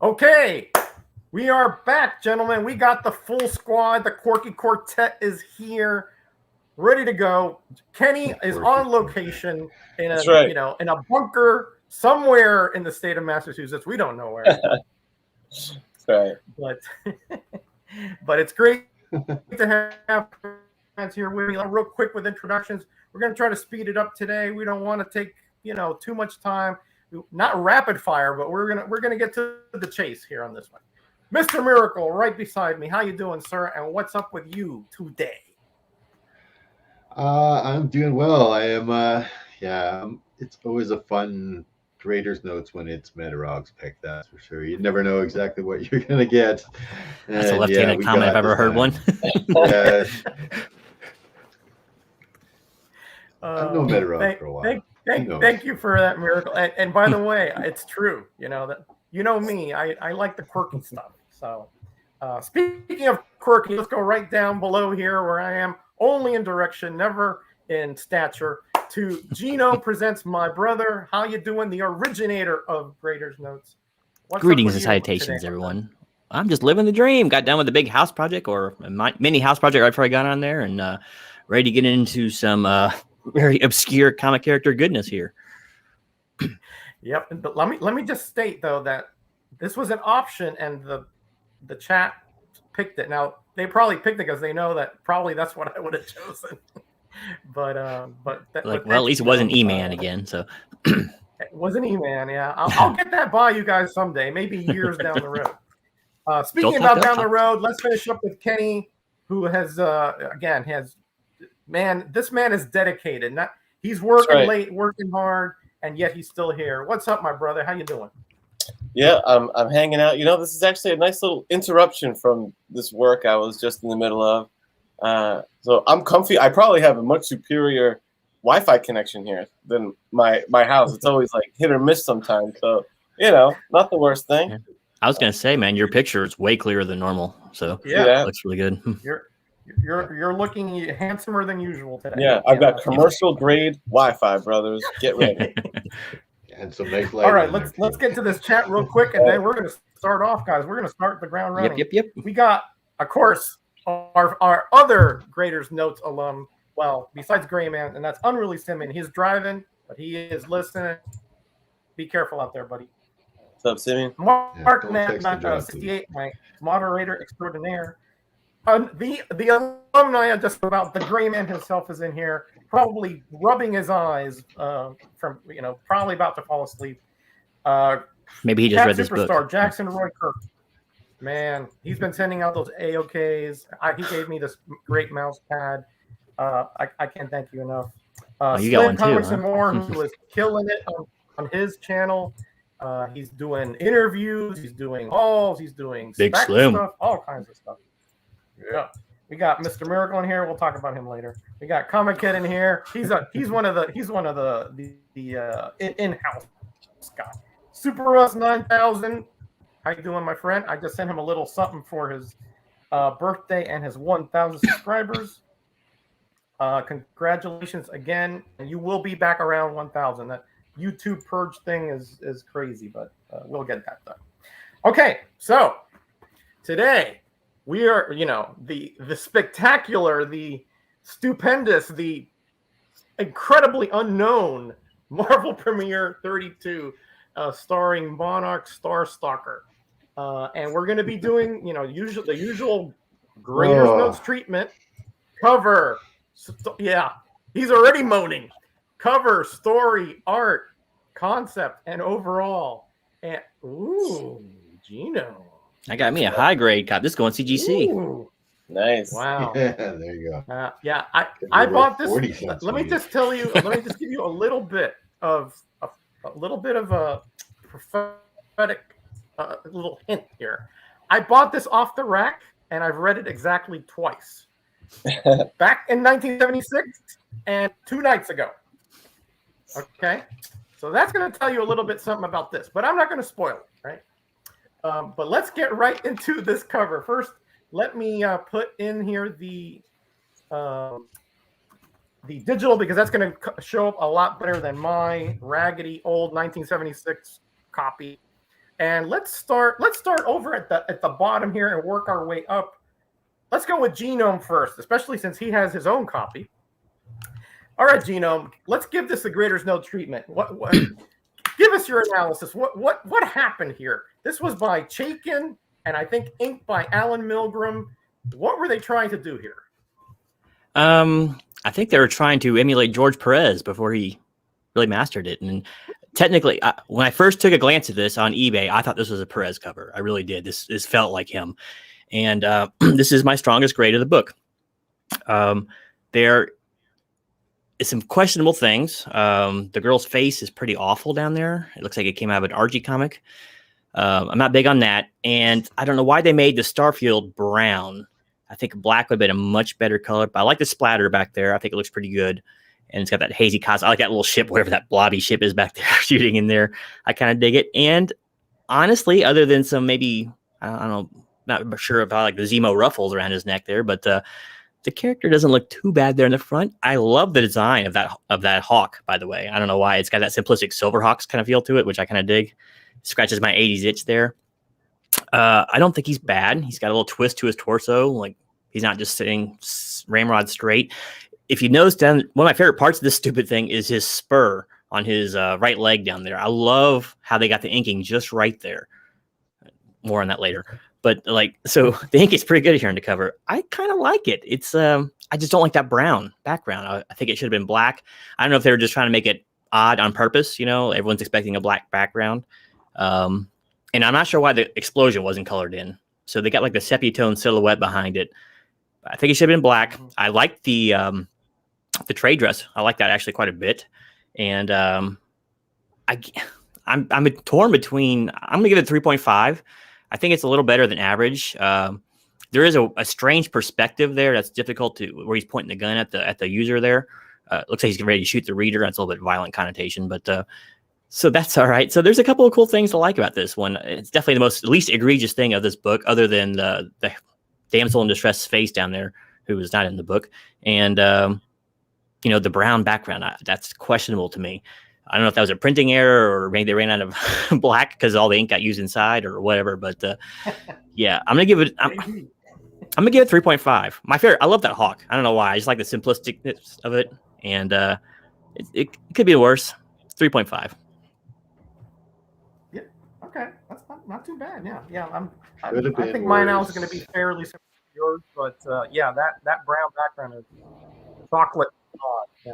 Okay, we are back, gentlemen. We got the full squad. The Quirky Quartet is here, ready to go. Kenny is on location in That's a right. in a bunker somewhere in the state of Massachusetts. We don't know where, That's right. but but it's great to have friends here with me. Real quick with introductions. We're going to try to speed it up today. We don't want to take too much time. Not rapid fire, but we're gonna get to the chase here on this one. Mr. Miracle, right beside me. How you doing, sir? And what's up with you today? I'm doing well. I am. It's always a fun Raiders notes when it's Metarog's pick. That's for sure. You never know exactly what you're gonna get. That's a left-handed comment if I've ever heard one. Yeah. I've known Metarog for a while. Thank you for that, Miracle. And by the way, it's true. Me. I like the quirky stuff. So, speaking of quirky, let's go right down below here where I am, only in direction, never in stature. To Genome Presents, my brother. How you doing? The originator of Graders Notes. Greetings and salutations, everyone. I'm just living the dream. Got done with a big house project or a mini house project right before I got on there, and ready to get into some very obscure comic character goodness here. Yep, but let me just state though that this was an option, and the chat picked it. Now they probably picked it because they know that probably that's what I would have chosen. but at least it wasn't E-Man again. So it wasn't E-Man. Yeah, I'll get that by you guys someday, maybe years down the road. Speaking about down the road, let's finish up with Kenny, who has this man is dedicated. He's working late, working hard, and yet he's still here. What's up, my brother? How you doing? Yeah, I'm hanging out. This is actually a nice little interruption from this work I was just in the middle of. So I'm comfy. I probably have a much superior Wi-Fi connection here than my house. It's always like hit or miss sometimes. So, not the worst thing. Yeah. I was going to say, man, your picture is way clearer than normal. So yeah, it looks really good. You're looking handsomer than usual today. Yeah, I've got commercial grade Wi-Fi, brothers. Get ready. And some nice light. All right, let's get to this chat real quick, and then we're going to start off, guys. We're going to start the ground running. Yep. We got, of course, our other Graders Notes alum. Well, besides Gray Man, and that's Unreleased Simon. He's driving, but he is listening. Be careful out there, buddy. What's up, Simeon? Mark Man 68, my moderator extraordinaire. The alumni just about the Gray Man himself is in here, probably rubbing his eyes from probably about to fall asleep. Maybe he just read this superstar book. Jackson Roy Kirk. Man, he's been sending out those AOKs. He gave me this great mouse pad. I can't thank you enough. You got one too, Comics huh? and More, who is killing it on his channel. He's doing interviews. He's doing hauls. He's doing Big Slim stuff, all kinds of stuff. Yeah, we got Mr. Miracle in here. We'll talk about him later. We got Comichead in here. He's one of the in-house guy. Super Russ 9000. How you doing, my friend? I just sent him a little something for his birthday and his 1,000 subscribers. Congratulations again. You will be back around 1,000. That YouTube purge thing is crazy, but we'll get that done. Okay, so today we are, the spectacular, the stupendous, the incredibly unknown Marvel Premiere 32, starring Monarch Starstalker. And we're going to be doing, the usual Graders Notes treatment. Cover. Yeah, he's already moaning. Cover, story, art, concept, and overall. And, Gino. I got me a high grade cop. This is going CGC. Ooh. Nice. Wow. Yeah, there you go. I bought this. Let me just tell you. Let me just give you a little bit of a prophetic little hint here. I bought this off the rack, and I've read it exactly twice. Back in 1976 and 2 nights ago. Okay, so that's going to tell you a little bit something about this, but I'm not going to spoil it, right? But let's get right into this cover. First, let me put in here the digital, because that's going to show up a lot better than my raggedy old 1976 copy. And let's start over at the bottom here and work our way up. Let's go with Genome first, especially since he has his own copy. All right, Genome, let's give this the Graders Note treatment. What give us your analysis. What happened here? This was by Chaikin, and I think inked by Alan Milgram. What were they trying to do here? I think they were trying to emulate George Perez before he really mastered it. And technically, when I first took a glance at this on eBay, I thought this was a Perez cover. I really did. This felt like him. And this is my strongest grade of the book. There is some questionable things. The girl's face is pretty awful down there. It looks like it came out of an Archie comic. I'm not big on that. And I don't know why they made the Starfield brown. I think black would have been a much better color, but I like the splatter back there. I think it looks pretty good. And it's got that hazy cosmos. I like that little ship, whatever that blobby ship is back there shooting in there. I kind of dig it. And honestly, other than some maybe, I don't know, not sure if I like the Zemo ruffles around his neck there, but the character doesn't look too bad there in the front. I love the design of that hawk, by the way. I don't know why. It's got that simplistic Silverhawks kind of feel to it, which I kind of dig. Scratches my 80s itch there. I don't think he's bad. He's got a little twist to his torso. Like he's not just sitting ramrod straight. If you notice down, one of my favorite parts of this stupid thing is his spur on his right leg down there. I love how they got the inking just right there. More on that later. But like, so the ink is pretty good here on the cover. I kind of like it. It's I just don't like that brown background. I think it should have been black. I don't know if they were just trying to make it odd on purpose. You know, everyone's expecting a black background. And I'm not sure why the explosion wasn't colored in. So they got like the sepia tone silhouette behind it. I think it should have been black. I like the trade dress. I like that actually quite a bit. And I'm torn between. I'm gonna give it 3.5. I think it's a little better than average. There is a strange perspective there that's difficult to where he's pointing the gun at the user there. Looks like he's ready to shoot the reader. That's a little bit violent connotation, but so that's all right. So there's a couple of cool things to like about this one. It's definitely the least egregious thing of this book, other than the damsel in distress face down there, who was not in the book, and the brown background. That's questionable to me. I don't know if that was a printing error or maybe they ran out of black because all the ink got used inside or whatever. But yeah, I'm gonna give it 3.5. My favorite. I love that hawk. I don't know why. I just like the simplisticness of it, and it could be worse. 3.5. Yeah. Okay, that's not too bad. Yeah. I Could have think been my analysis is worse. going to be fairly similar to yours, but yeah, that brown background is chocolate. Yeah.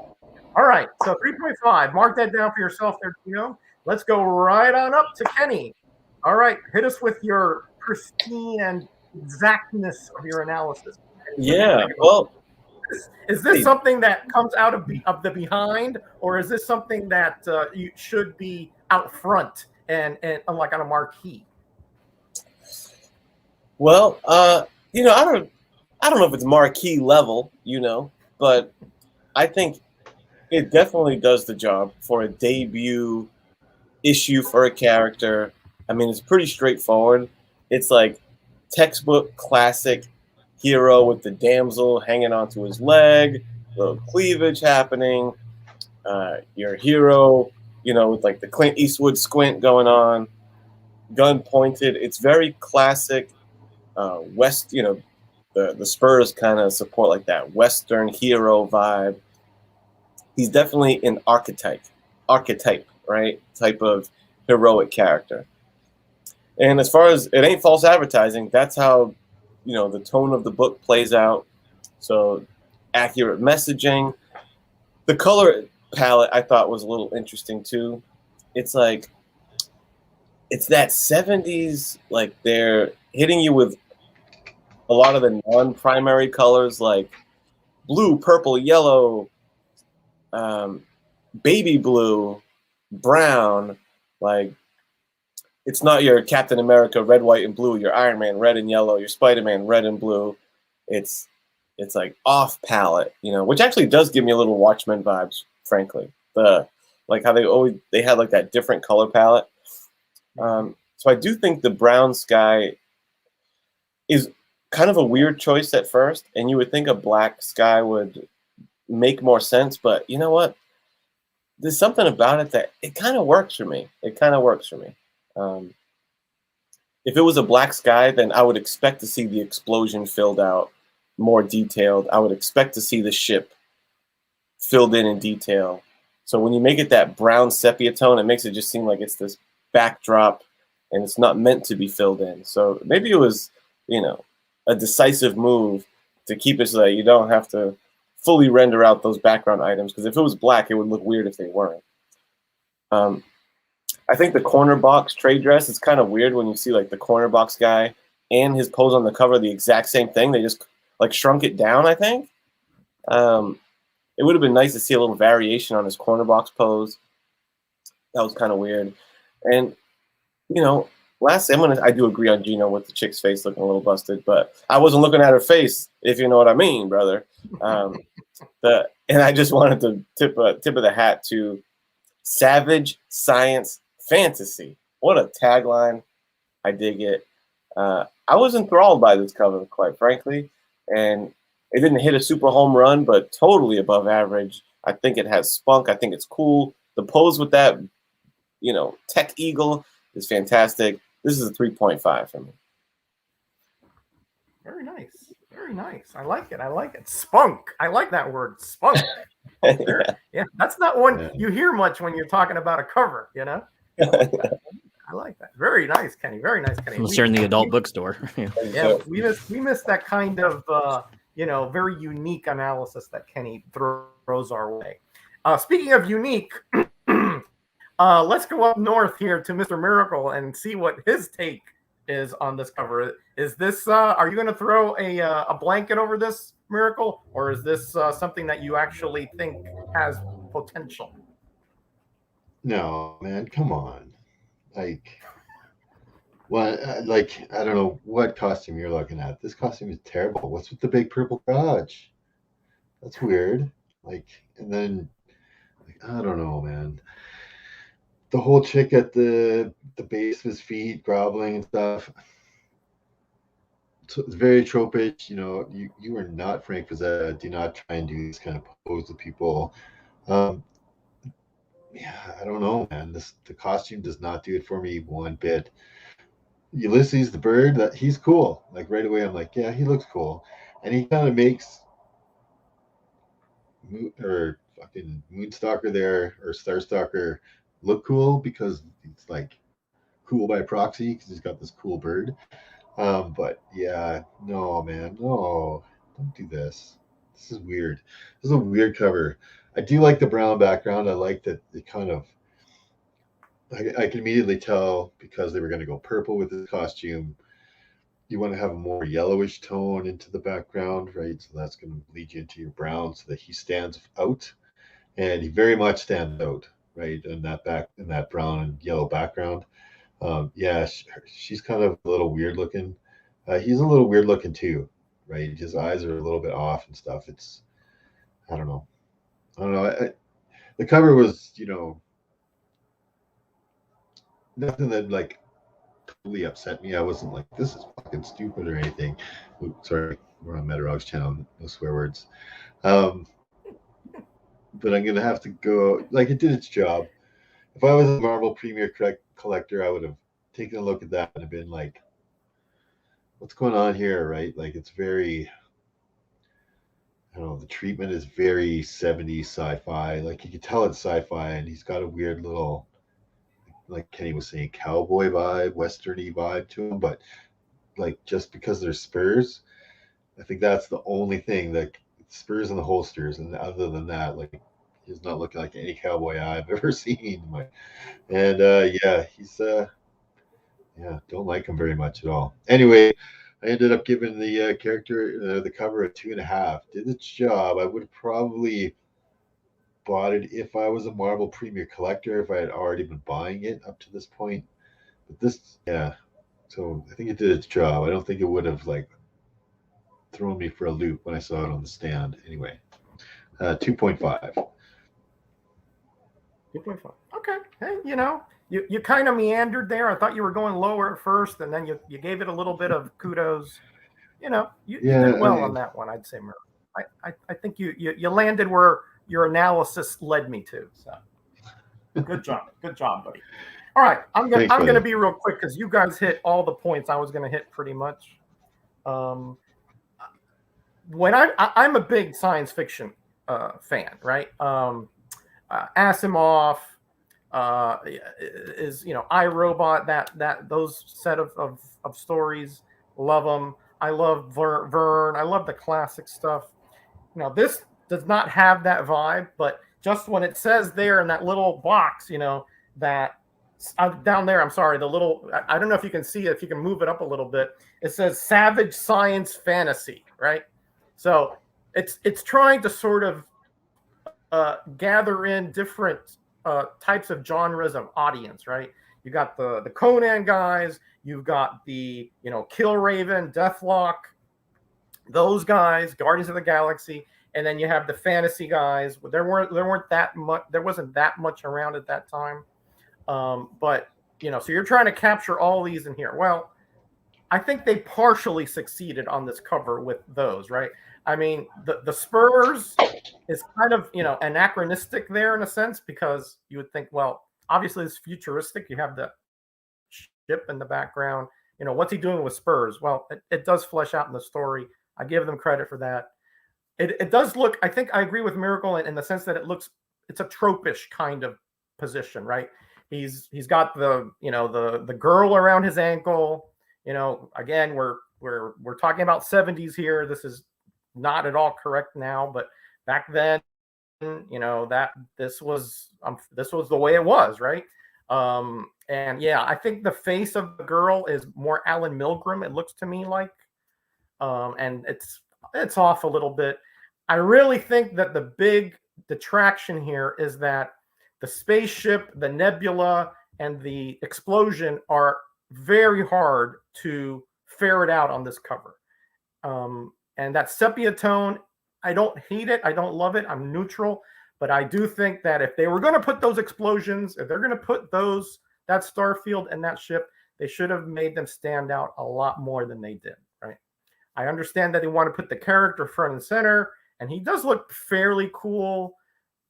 All right, so 3.5. Mark that down for yourself there, Gino. Let's go right on up to Kenny. All right, hit us with your pristine and exactness of your analysis. Yeah, well, is this something that comes out of the behind, or is this something that you should be out front and like on a marquee? well, I don't know if it's marquee level, but I think it definitely does the job for a debut issue for a character. I mean, it's pretty straightforward. It's like textbook classic hero with the damsel hanging onto his leg, little cleavage happening. Your hero, with like the Clint Eastwood squint going on, gun pointed. It's very classic West, the spurs kind of support like that Western hero vibe. He's definitely an archetype, right? Type of heroic character. And as far as it ain't false advertising, that's how, the tone of the book plays out. So accurate messaging. The color palette I thought was a little interesting too. It's like, it's that 70s, like they're hitting you with a lot of the non-primary colors like blue, purple, yellow, baby blue, brown. Like, it's not your Captain America red, white, and blue, your Iron Man red and yellow, your Spider-Man red and blue. It's like off palette, which actually does give me a little Watchmen vibes, frankly. Like how they had like that different color palette. So I do think the brown sky is kind of a weird choice at first, and you would think a black sky would make more sense, but you know what? There's something about it that it kind of works for me. if it was a black sky, then I would expect to see the explosion filled out, more detailed. I would expect to see the ship filled in detail. So when you make it that brown sepia tone, it makes it just seem like it's this backdrop and it's not meant to be filled in. So maybe it was, a decisive move to keep it so that you don't have to fully render out those background items. Because if it was black, it would look weird if they weren't. I think the corner box trade dress is kind of weird when you see like the corner box guy and his pose on the cover the exact same thing. They just like shrunk it down, I think. It would have been nice to see a little variation on his corner box pose. That was kind of weird. And, lastly, I do agree on Gino with the chick's face looking a little busted, but I wasn't looking at her face, if you know what I mean, brother. And I just wanted to tip of the hat to Savage Science Fantasy. What a tagline. I dig it. I was enthralled by this cover, quite frankly, and it didn't hit a super home run, but totally above average. I think it has spunk. I think it's cool. The pose with that, tech eagle is fantastic. This is a 3.5 for me. Very nice. Very nice. I like it. Spunk. I like that word, spunk. Yeah, that's not one you hear much when you're talking about a cover, I like that. Very nice, Kenny. Very nice, Kenny. Unless you're in the adult bookstore. Yeah, we missed that kind of very unique analysis that Kenny throws our way. Speaking of unique, let's go up north here to Mr. Miracle and see what his take is on this cover. Is this are you going to throw a blanket over this, Miracle, or is this something that you actually think has potential? No, man, come on. I don't know what costume you're looking at. This costume is terrible. What's with the big purple crotch? That's weird. And then, I don't know, man. The whole chick at the base of his feet, groveling and stuff. So it's very tropish. You are not Frank Frazetta. Do not try and do this kind of pose with people. I don't know, man. The costume does not do it for me one bit. Ulysses the bird, he's cool. Like right away, I'm like, yeah, he looks cool, and he kind of makes fucking Moonstalker there or Starstalker look cool because it's like cool by proxy because he's got this cool bird. But yeah, no, man, no, don't do this. This is weird. This is a weird cover. I do like the brown background. I like that it kind of. I can immediately tell because they were going to go purple with the costume. You want to have a more yellowish tone into the background, right? So that's going to lead you into your brown so that he stands out, and he very much stands out, right? In that brown and yellow background. She's kind of a little weird looking. He's a little weird looking too, right? His eyes are a little bit off and stuff. I don't know. The cover was, nothing that like totally upset me. I wasn't like, this is fucking stupid or anything. Oops, sorry, we're on Metarog's channel, no swear words. But I'm gonna have to go. Like, it did its job. If I was a Marvel Premier collector, I would have taken a look at that and been like, what's going on here, right? Like, it's very, I don't know, the treatment is very 70s sci-fi. Like, you can tell it's sci-fi, and he's got a weird little, like Kenny was saying, cowboy vibe, westerny vibe to him. But like, just because there's spurs, I think that's the only thing, that spurs and the holsters, and other than that, like, he's not looking like any cowboy I've ever seen. He's don't like him very much at all. Anyway, I ended up giving the character the cover a 2.5. Did its job. I would have probably bought it if I was a Marvel Premier collector, if I had already been buying it up to this point. But this, so I think it did its job. I don't think it would have like thrown me for a loop when I saw it on the stand. Anyway, 2.5. 2.5. Okay. Hey, you kind of meandered there. I thought you were going lower at first, and then you gave it a little bit of kudos. You did well on that one, I'd say, Murray. I think you landed where your analysis led me to. So good job, buddy. All right, I'm Thanks, gonna buddy. be real quick because you guys hit all the points I was gonna hit pretty much. When I'm a big science fiction fan, right? Asimov is iRobot, that those set of stories, love them. I love Verne. I love the classic stuff. This does not have that vibe, but just when it says there in that little box, that down there, I'm sorry, the little, I don't know if you can see it, if you can move it up a little bit, it says savage science fantasy, right? So it's trying to sort of gather in different types of genres of audience, right? You got the Conan guys, you've got the Killraven, Deathlock, those guys, Guardians of the Galaxy, and then you have the fantasy guys. There wasn't that much around at that time, but so you're trying to capture all these in here. Well, I think they partially succeeded on this cover with those, right? I mean, the Spurs is kind of anachronistic there in a sense, because you would think, well, obviously it's futuristic. You have the ship in the background. What's he doing with Spurs? Well, it does flesh out in the story. I give them credit for that. It does look, I think I agree with Miracle in the sense that it's a tropish kind of position, right? He's got the girl around his ankle. Again, we're talking about 70s here. This is not at all correct now, but back then, that this was the way it was, right? And yeah, I think the face of the girl is more Alan Milgram, it looks to me like, and it's off a little bit. I really think that the big detraction here is that the spaceship, the nebula, and the explosion are very hard to ferret out on this cover. And that sepia tone, I don't hate it. I don't love it. I'm neutral. But I do think that if they were going to put those explosions, if they're going to put that starfield and that ship, they should have made them stand out a lot more than they did, right? I understand that they want to put the character front and center, and he does look fairly cool,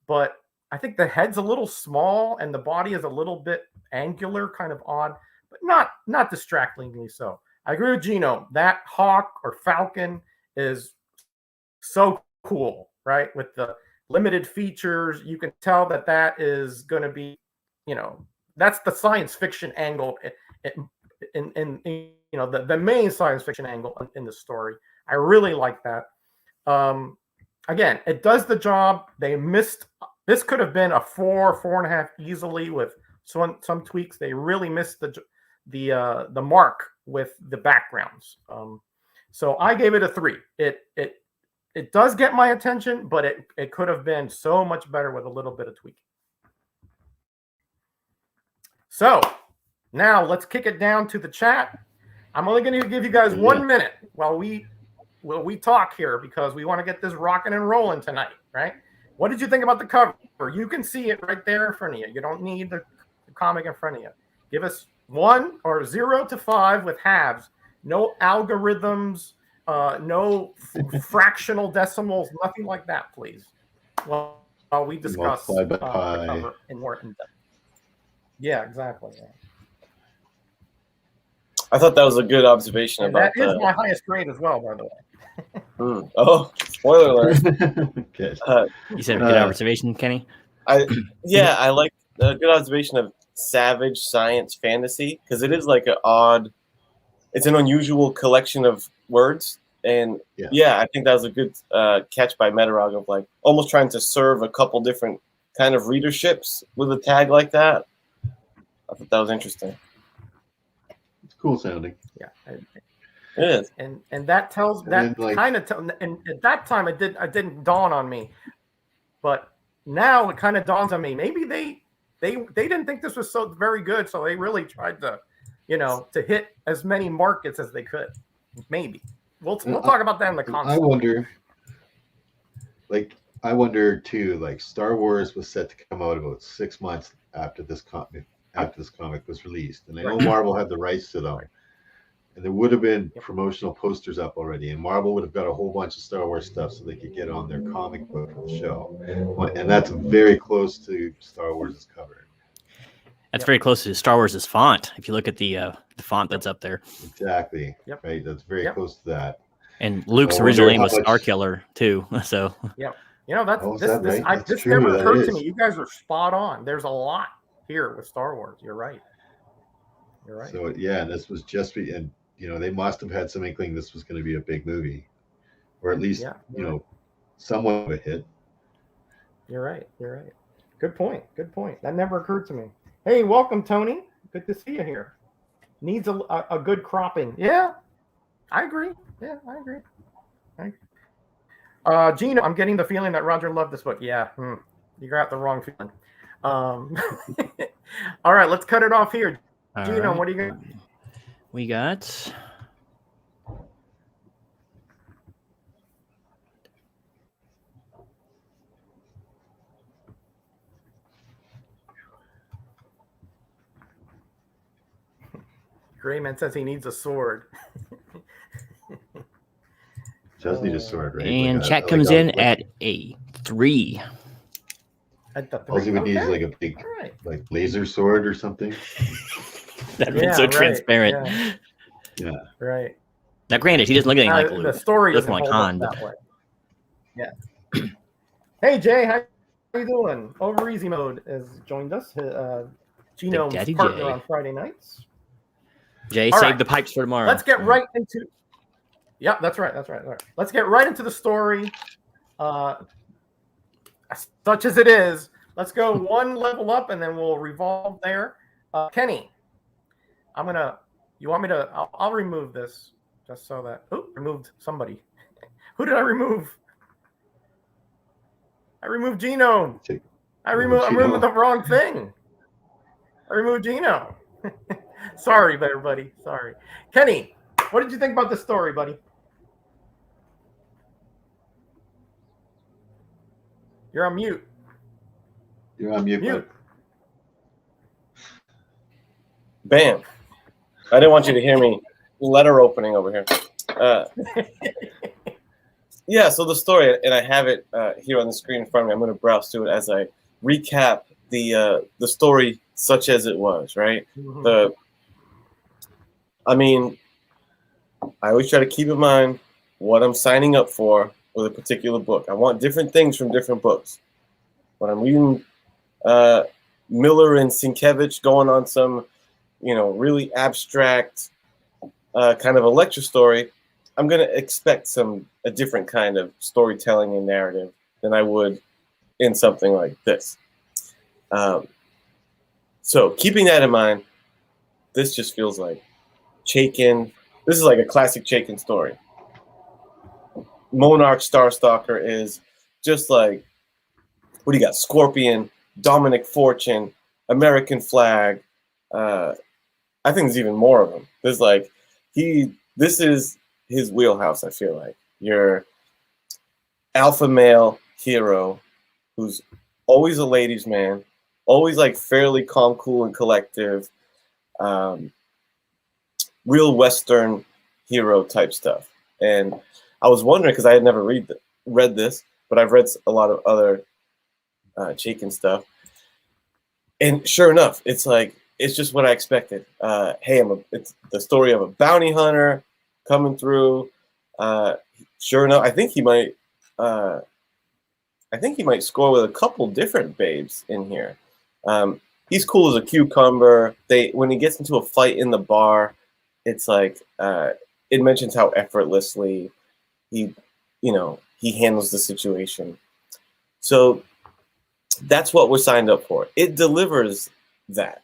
but I think the head's a little small and the body is a little bit angular, kind of odd, but not distractingly so. I agree with Gino. That hawk or falcon is so cool, right? With the limited features, you can tell that is going to be, that's the science fiction angle in the main science fiction angle in the story. I really like that. Again, it does the job. They missed. This could have been a 4.5 easily with some tweaks. They really missed the mark with the backgrounds. So I gave it a 3. It does get my attention, but it could have been so much better with a little bit of tweaking. So now let's kick it down to the chat. I'm only going to give you guys 1 minute while we talk here, because we want to get this rocking and rolling tonight, right? What did you think about the cover? You can see it right there in front of you. You don't need the comic in front of you. Give us 1 or 0 to 5 with halves. No algorithms, no fractional decimals, nothing like that, please. Well, we discuss the cover in more in depth. Yeah, exactly. Yeah. I thought that was a good observation about that. Is my highest grade as well, by the way. Oh, spoiler alert. Good. You said a good observation, Kenny? I like a good observation of savage science fantasy, because it is like it's an unusual collection of words. And yeah, I think that was a good catch by Metarog of like almost trying to serve a couple different kind of readerships with a tag like that. I thought that was interesting. It's cool sounding. Yeah. It is. And that tells that kind of and at that time it didn't dawn on me. But now it kind of dawns on me. Maybe they didn't think this was so very good, so they really tried to, to hit as many markets as they could. Maybe. We'll talk about that in the concept. I wonder too, like Star Wars was set to come out about 6 months after this comic was released. And I know Marvel had the rights to them. And there would have been promotional posters up already, and Marvel would have got a whole bunch of Star Wars stuff so they could get on their comic book for the show. And that's very close to Star Wars' cover. That's very close to Star Wars' font. If you look at the font that's up there. Exactly. Yep. Right. That's very close to that. And Luke's I original wonder name how was much- Star Killer too. So Yep. You know, Oh, is that right? That's this true, never that occurred to is. me. You guys are spot on. There's a lot here with Star Wars. You're right. You're right. So yeah, and this was just and you know, they must have had some inkling this was going to be a big movie, or at least you know, somewhat of a hit. You're right. You're right. Good point. Good point. That never occurred to me. Hey, welcome, Tony. Good to see you here. Needs a good cropping. Yeah, I agree. Yeah, I agree. Gino, I'm getting the feeling that Roger loved this book. Yeah, you got the wrong feeling. All right, let's cut it off here. all Gino, right. what do you got? We got Grayman says he needs a sword. Does need a sword, right? and Like chat comes in at a 3. At the All he would need is like a big All right. like laser sword or something. That'd be so transparent. Yeah. Right. Now, granted, he doesn't look anything like The Luke. story He looks doesn't more like hold Han, up but that way. Yeah. Hey Jay, how you doing? Over Easy Mode has joined us. Genome's Daddy partner Jay. on Friday nights. Jay, All save right. the pipes for tomorrow. Let's get right into. Yeah, that's right. That's right. All right. Let's get right into the story. Such as it is, let's go one level up, and then we'll revolve there. Kenny, You want me to? I'll remove this just so that. Oh, removed somebody. Who did I remove? I removed Genome. I removed the wrong thing. I removed Gino. Sorry, everybody. Sorry. Kenny, what did you think about this story, buddy? You're on mute. You're on mute. Mute. Bam. I didn't want you to hear me. Letter opening over here. Yeah, so the story, and I have it here on the screen in front of me. I'm going to browse through it as I recap the story such as it was, right? Mm-hmm. I always try to keep in mind what I'm signing up for with a particular book. I want different things from different books. When I'm reading Miller and Sienkiewicz going on some, really abstract kind of a lecture story, I'm going to expect a different kind of storytelling and narrative than I would in something like this. So keeping that in mind, this just feels like Chaykin. This is like a classic Chaykin story. Monarch Starstalker is just like, what do you got? Scorpion, Dominic Fortune, American Flag. I think there's even more of them. There's like, this is his wheelhouse, I feel like. Your alpha male hero who's always a ladies' man, always like fairly calm, cool, and collective. Real Western hero type stuff. And I was wondering, because I had never read this, but I've read a lot of other Chaykin stuff. And sure enough, it's just what I expected. It's the story of a bounty hunter coming through. Sure enough, I think he might score with a couple different babes in here. He's cool as a cucumber. When he gets into a fight in the bar, it's like it mentions how effortlessly he handles the situation. So that's what we're signed up for. It delivers that.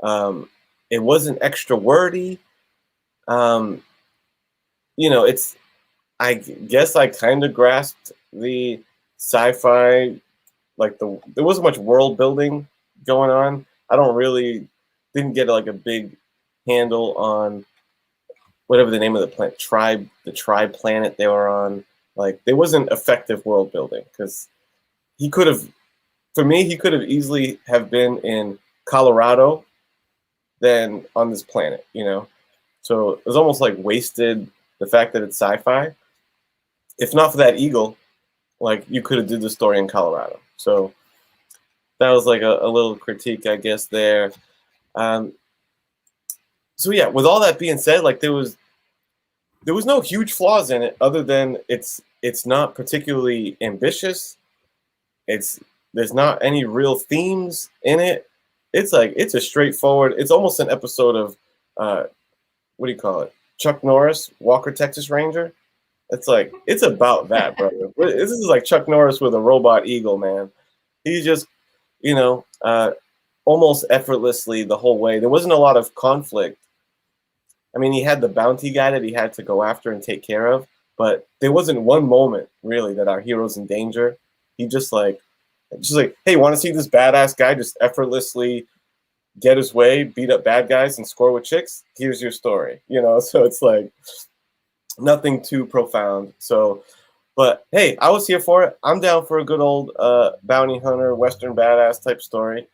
It wasn't extra wordy. I guess I kind of grasped the sci-fi, there wasn't much world building going on. Didn't get like a big handle on whatever the name of the planet, the tribe planet they were on. Like, there wasn't effective world building because he could have easily have been in Colorado than on this planet, So it was almost like wasted the fact that it's sci-fi. If not for that eagle, like, you could have did the story in Colorado. So that was like a little critique, I guess, there. So yeah, with all that being said, like there was no huge flaws in it other than it's not particularly ambitious. There's not any real themes in it. It's like it's a straightforward. It's almost an episode of what do you call it? Chuck Norris, Walker Texas Ranger. It's like it's about that, brother. This is like Chuck Norris with a robot eagle, man. He's just, you know, almost effortlessly the whole way. There wasn't a lot of conflict. I mean, he had the bounty guy that he had to go after and take care of, but there wasn't one moment really that our hero's in danger. He just like, hey, want to see this badass guy just effortlessly get his way, beat up bad guys, and score with chicks? Here's your story, you know. So it's like nothing too profound. So, but hey, I was here for it. I'm down for a good old bounty hunter, Western badass type story.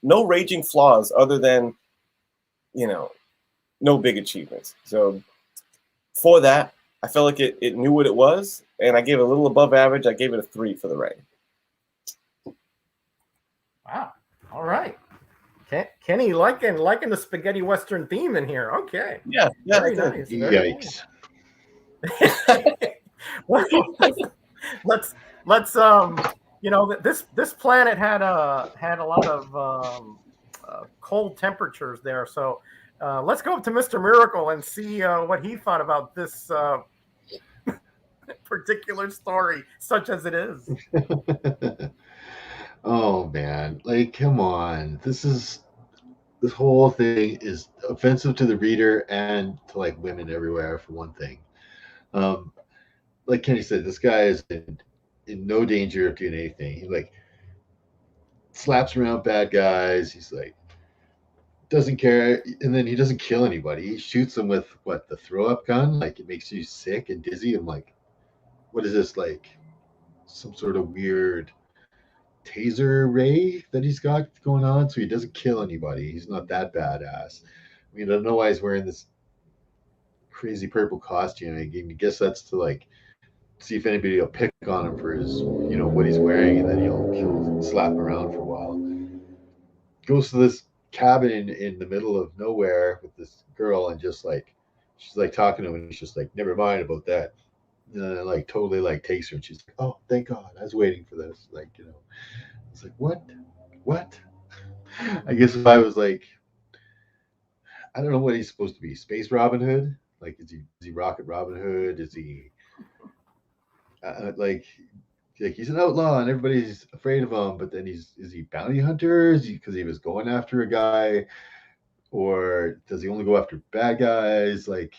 No raging flaws other than, you know, no big achievements. So for that, I felt like it knew what it was, and I gave it a little above average. I gave it a 3 for the rating. Wow. All right. Kenny liking the spaghetti Western theme in here. Okay. Yeah. Very nice. Very Yikes. nice. Well, let's you know, this planet had a lot of cold temperatures there, so let's go up to Mr. Miracle and see what he thought about this particular story, such as it is. Oh man, like come on. This whole thing is offensive to the reader and to like women everywhere for one thing. Like Kenny said, this guy is in no danger of doing anything. He like slaps around bad guys. He's like doesn't care, and then he doesn't kill anybody. He shoots them with what, the throw up gun? Like it makes you sick and dizzy. I'm like, what is this, like some sort of weird taser ray that he's got going on? So he doesn't kill anybody. He's not that badass. I mean, I don't know why he's wearing this crazy purple costume. I guess that's to like see if anybody will pick on him for his, you know, what he's wearing, and then he'll slap him around for a while. Goes to this cabin in the middle of nowhere with this girl, and just like she's like talking to him, and he's just like, never mind about that. Like totally like takes her, and she's like, oh, thank God, I was waiting for this. Like, you know, it's like, what? I guess if I was like, I don't know what he's supposed to be, Space Robin Hood. Like, is he Rocket Robin Hood? Is he like he's an outlaw and everybody's afraid of him, but then is he bounty hunter? Is he because he was going after a guy, or does he only go after bad guys? Like,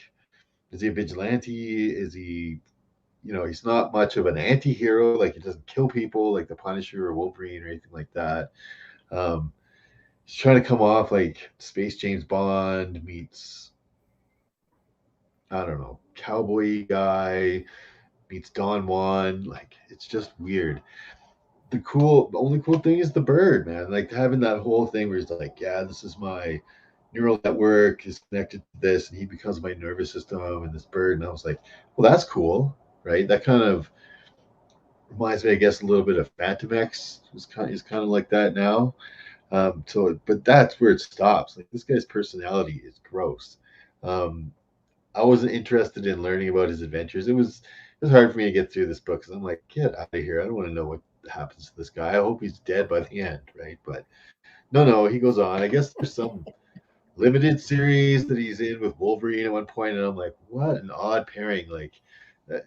is he a vigilante? Is he, you know, he's not much of an anti-hero. Like, he doesn't kill people like the Punisher or Wolverine or anything like that. He's trying to come off like Space James Bond meets, I don't know, cowboy guy meets Don Juan. Like, it's just weird. The only cool thing is the bird, man. Like having that whole thing where he's like, yeah, this is my neural network is connected to this, and he becomes my nervous system and this bird. And I was like, well, that's cool, right? That kind of reminds me, I guess, a little bit of Phantom X is kind of like that now. But that's where it stops. Like, this guy's personality is gross. I wasn't interested in learning about his adventures. It was hard for me to get through this book because I'm like, get out of here. I don't want to know what happens to this guy. I hope he's dead by the end, right? But no, he goes on. I guess there's some limited series that he's in with Wolverine at one point, and I'm like, what an odd pairing. Like,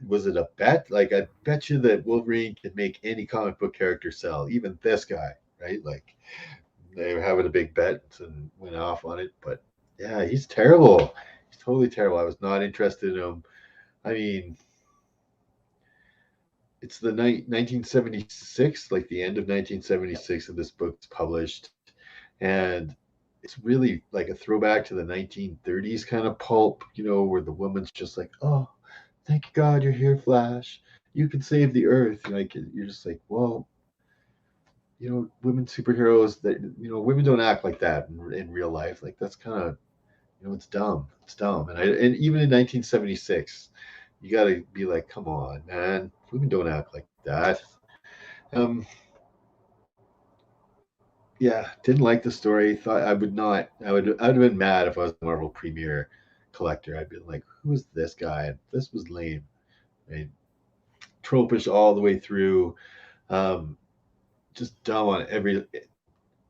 was it a bet? Like, I bet you that Wolverine could make any comic book character sell, even this guy, right? Like, they were having a big bet and went off on it. But yeah, he's terrible. He's totally terrible. I was not interested in him. I mean, it's the 1976, like the end of 1976, that this book's published, and it's really like a throwback to the 1930s kind of pulp, you know, where the woman's just like, oh, thank God you're here, Flash. You can save the Earth. Like, you're just like, well, you know, women superheroes, that, you know, women don't act like that in real life. Like, that's kind of, you know, it's dumb. It's dumb. And even in 1976, you got to be like, come on, man, women don't act like that. yeah, didn't like the story. Thought I would not. I'd have been mad if I was a Marvel Premiere collector. I'd be like, who is this guy? This was lame. Right? Tropish all the way through. Um, just dumb on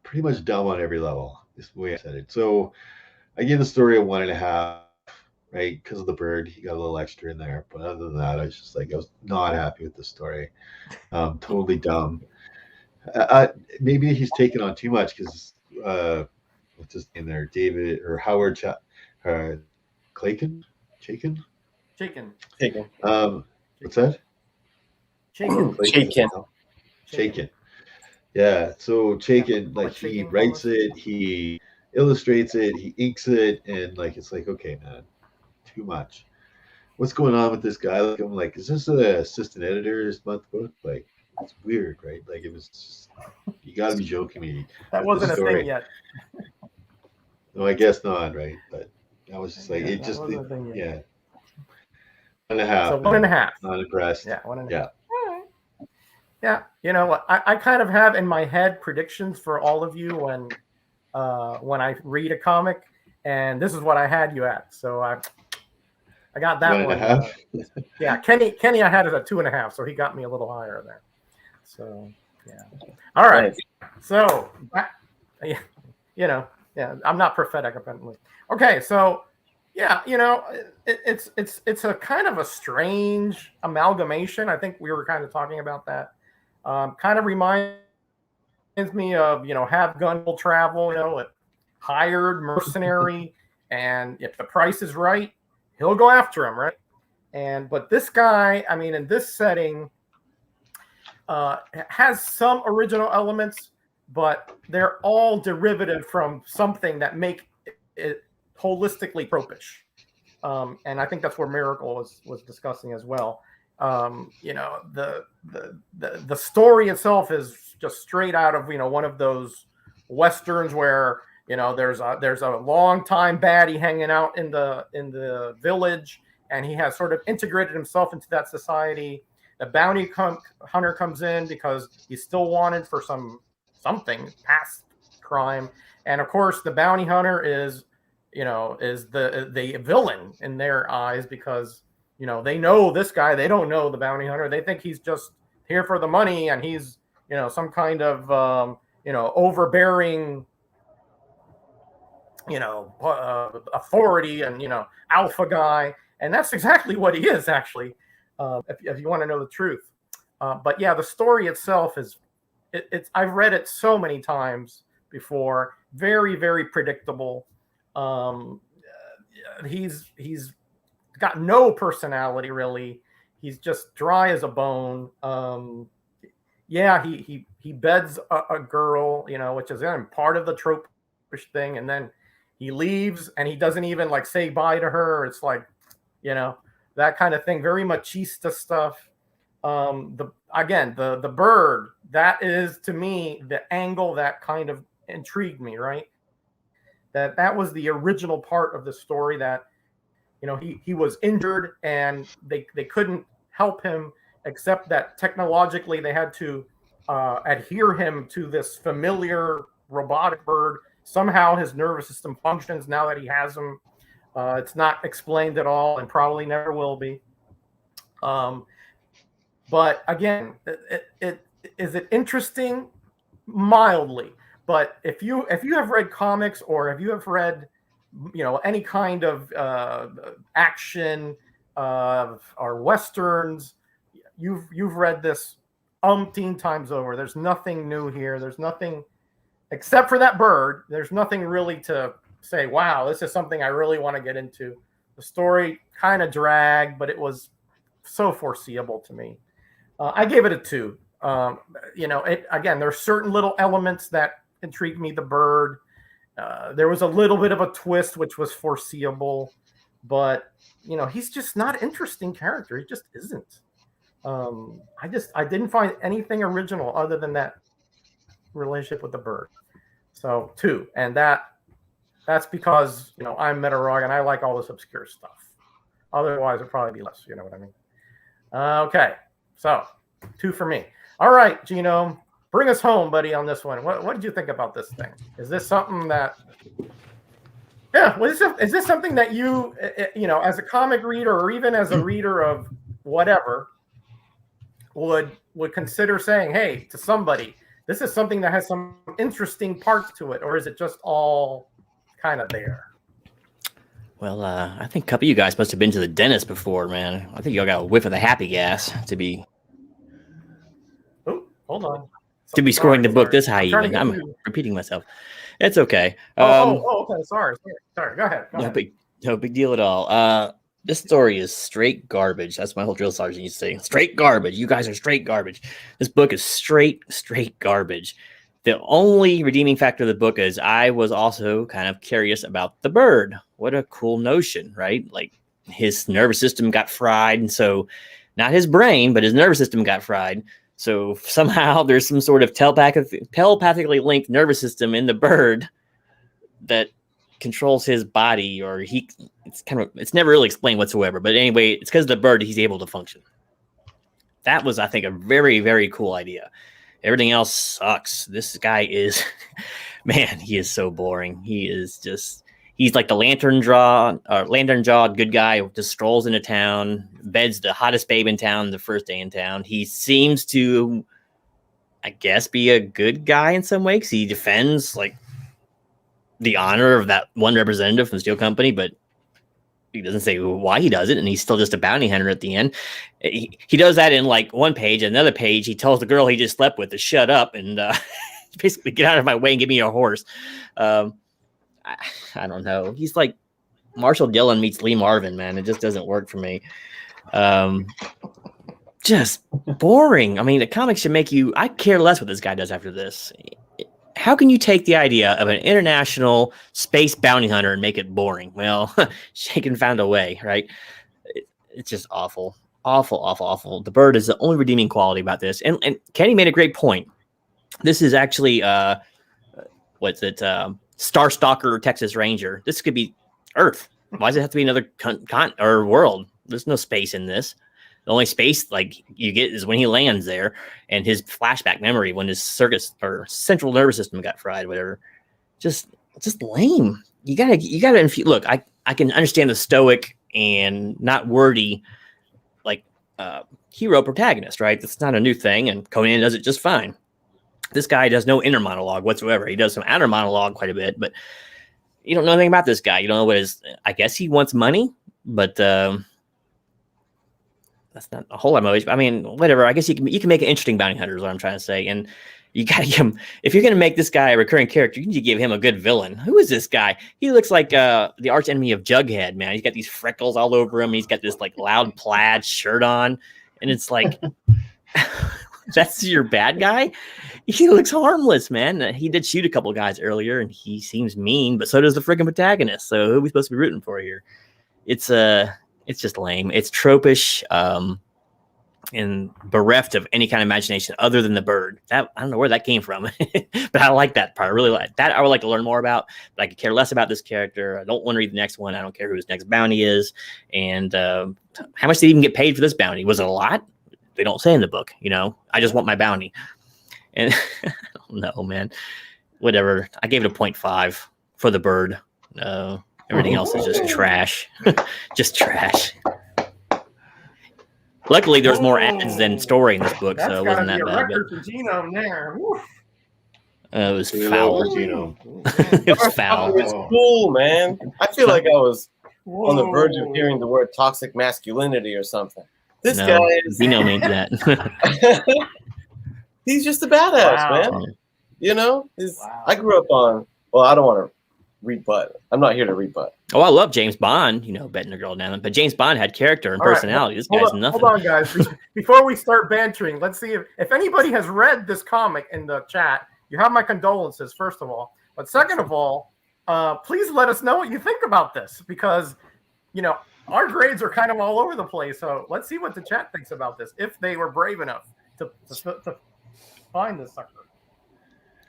pretty much dumb on every level. Is the way I said it. So I gave the story a 1.5. Right, because of the bird, he got a little extra in there. But other than that, I was just like, I was not happy with the story. Totally dumb. Maybe he's taken on too much because what's his name there, David or Howard Clayton, Chaykin. Chicken. Taken. What's that? Chicken. Shaken. Chaykin. Yeah. So Chaykin, Yeah, like he Chaykin writes colors. it, he illustrates it, he inks it, and like it's like, okay, man, too much. What's going on with this guy? Like, I'm like, is this an assistant editor's month book? Like, it's weird, right? Like, it was just, you got to be joking me. That with the wasn't a story. thing yet. No, I guess not, right? But I was just like, Yeah, it that just, wasn't a thing yet. yeah. 1.5. So 1.5. Not impressed. Yeah, 1.5. Yeah. All right. Yeah, you know what? I kind of have in my head predictions for all of you when I read a comic, and this is what I had you at. So I got that 1.5. one. Yeah, Kenny, I had it at 2.5, so he got me a little higher there. So yeah. All right. Nice. So yeah, you know, yeah, I'm not prophetic apparently. Okay, so yeah, you know, it's a kind of a strange amalgamation. I think we were kind of talking about that. Kind of reminds me of, you know, have gun will travel, you know, a hired mercenary, and if the price is right, he'll go after him, right? But this guy, I mean, in this setting, has some original elements, but they're all derivative from something that make it holistically tropish. And I think that's where Miracle was discussing as well. You know, the story itself is just straight out of, you know, one of those westerns where, you know, there's a long time baddie hanging out in the village, and he has sort of integrated himself into that society. The bounty hunter comes in because he's still wanted for something past crime, and of course the bounty hunter is, you know, is the villain in their eyes because, you know, they know this guy, they don't know the bounty hunter. They think he's just here for the money, and he's, you know, some kind of you know, overbearing, you know, authority and, you know, alpha guy, and that's exactly what he is actually. If you want to know the truth. But yeah, the story itself is, I've read it so many times before. Very, very predictable. He's got no personality really. He's just dry as a bone. Yeah, he beds a girl, you know, which is part of the tropish thing, and then he leaves and he doesn't even like say bye to her. It's like, you know, that kind of thing, very machista stuff. The bird, that is to me the angle that kind of intrigued me, right? That was the original part of the story, that, you know, he was injured and they couldn't help him, except that technologically they had to adhere him to this familiar robotic bird. Somehow his nervous system functions now that he has him. It's not explained at all, and probably never will be. But again, is it interesting? Mildly. But if you have read comics, or if you have read, you know, any kind of action or westerns, you've read this umpteen times over. There's nothing new here. There's nothing except for that bird. There's nothing really to say, wow, this is something I really want to get into. The story kind of dragged, but it was so foreseeable to me. I gave it a 2. You know, again, there's certain little elements that intrigued me. The bird, there was a little bit of a twist, which was foreseeable, but, you know, he's just not an interesting character. He just isn't. I didn't find anything original other than that relationship with the bird. So 2, and that's because, you know, I'm Metarog and I like all this obscure stuff. Otherwise, it'd probably be less. You know what I mean? Okay, so 2 for me. All right, Genome. bring us home, buddy, on this one. What did you think about this thing? Is this something that? Yeah, is this something that you as a comic reader or even as a reader of whatever would consider saying, hey, to somebody, this is something that has some interesting parts to it, or is it just all kind of there? Well, I think a couple of you guys must have been to the dentist before, man. I think y'all got a whiff of the happy gas to be. Oh, hold on. To be scoring the book this high, even. I'm repeating myself. It's okay. Okay. Sorry. Go ahead. No big deal at all. This story is straight garbage. That's my whole drill sergeant used to say. Straight garbage. You guys are straight garbage. This book is straight garbage. The only redeeming factor of the book is I was also kind of curious about the bird. What a cool notion, right? Like his nervous system got fried. And so not his brain, but his nervous system got fried. So somehow there's some sort of telepathically linked nervous system in the bird that controls his body, or it's never really explained whatsoever. But anyway, it's because of the bird he's able to function. That was, I think, a very, very cool idea. Everything else sucks. This guy is, man, he is so boring. He's like the lantern-jawed good guy who just strolls into town, beds the hottest babe in town the first day in town. He seems to, I guess, be a good guy in some way because he defends like the honor of that one representative from the steel company, but he doesn't say why he does it, and he's still just a bounty hunter at the end. He does that in like one page. Another page, he tells the girl he just slept with to shut up and basically get out of my way and give me a horse. I don't know. He's like Marshall Dillon meets Lee Marvin, man. It just doesn't work for me. Just boring. I mean, the comics should make you. I care less what this guy does after this. How can you take the idea of an international space bounty hunter and make it boring? Well, Shaken found a way, right? It's just awful. Awful. The bird is the only redeeming quality about this. And Kenny made a great point. This is actually, what's it? Star Stalker or Texas Ranger. This could be Earth. Why does it have to be another continent or world? There's no space in this. The only space like you get is when he lands there, and his flashback memory when his central nervous system got fried, whatever. Just lame. You gotta look. I can understand the stoic and not wordy like hero protagonist, right? That's not a new thing, and Conan does it just fine. This guy does no inner monologue whatsoever. He does some outer monologue quite a bit, but you don't know anything about this guy. You don't know what I guess he wants money, but that's not a whole lot of motivation. I mean, whatever. I guess you can make an interesting bounty hunter is what I'm trying to say. And you got to give him, if you're going to make this guy a recurring character, you need to give him a good villain. Who is this guy? He looks like the arch enemy of Jughead, man. He's got these freckles all over him. He's got this like loud plaid shirt on. And it's like, that's your bad guy? He looks harmless, man. He did shoot a couple guys earlier, and he seems mean, but so does the freaking protagonist. So who are we supposed to be rooting for here? It's just lame. It's tropish, and bereft of any kind of imagination other than the bird. That I don't know where that came from, but I like that part. I really like that. I would like to learn more about, but I could care less about this character. I don't want to read the next one. I don't care who his next bounty is, and how much did he even get paid for this bounty? Was it a lot? They don't say in the book. I just want my bounty, and I don't know, man. Whatever. I gave it a 0.5 for the bird. Everything else is just trash. Just trash. Luckily, there's more ads than story in this book, so it wasn't that bad. Record for Genome there. It was foul. It was foul. It's cool, man. I feel like I was on the verge of hearing the word toxic masculinity or something. This guy is. Zeno made that. He's just a badass, man. I grew up on. Well, I don't want to rebut. I'm not here to rebut. Oh, I love James Bond. Betting a girl down, but James Bond had character and personality. This guy's nothing. Hold on, guys. Before we start bantering, let's see if anybody has read this comic in the chat. You have my condolences, first of all. But second of all, please let us know what you think about this, because our grades are kind of all over the place. So let's see what the chat thinks about this, if they were brave enough to find this sucker.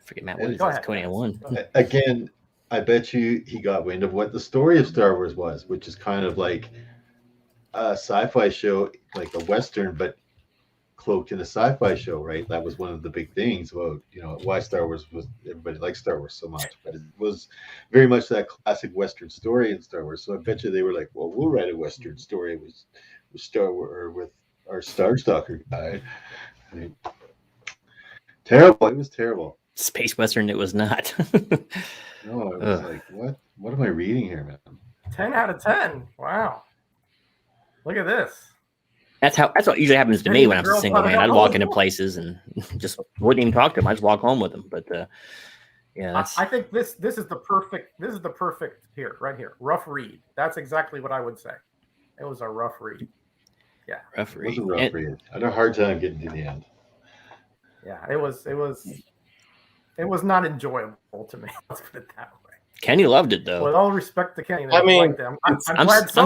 Forget Matt. What is this? Conan 1. Again, I bet you he got wind of what the story of Star Wars was, which is kind of like a sci-fi show, like a Western, but cloaked in a sci-fi show, right? That was one of the big things about, why Star Wars was, everybody liked Star Wars so much, but it was very much that classic Western story in Star Wars. So I bet you they were like, well, we'll write a Western story with Star Wars, or with our Starstalker guy. Right? Terrible. It was terrible. Space Western, it was not. No, it was like, what am I reading here, man? 10 out of 10. Wow. Look at this. That's what usually happens to me when I'm a single man. I'd walk into places and just wouldn't even talk to them. I just walk home with them. But yeah, I think this is the perfect here, right here. Rough read. That's exactly what I would say. It was a rough read. Yeah. Rough read. It was a rough read. I had a hard time getting to the end. Yeah, it was not enjoyable to me. Let's put it that way. Kenny loved it though. With all respect to Kenny, I mean, I'm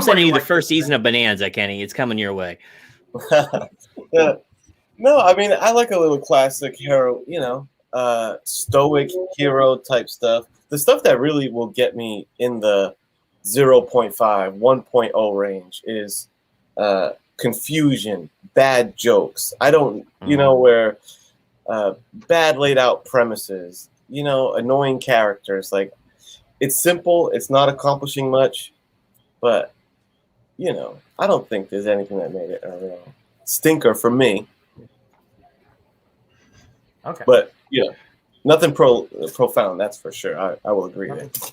sending you the first season of Bonanza, Kenny. It's coming your way. Yeah. No, I mean, I like a little classic hero, stoic hero type stuff. The stuff that really will get me in the 0.5, 1.0 range is confusion, bad jokes. I don't, where bad laid out premises, annoying characters. Like, it's simple, it's not accomplishing much, but I don't think there's anything that made it a real stinker for me. Okay. But nothing profound, that's for sure. I will agree with.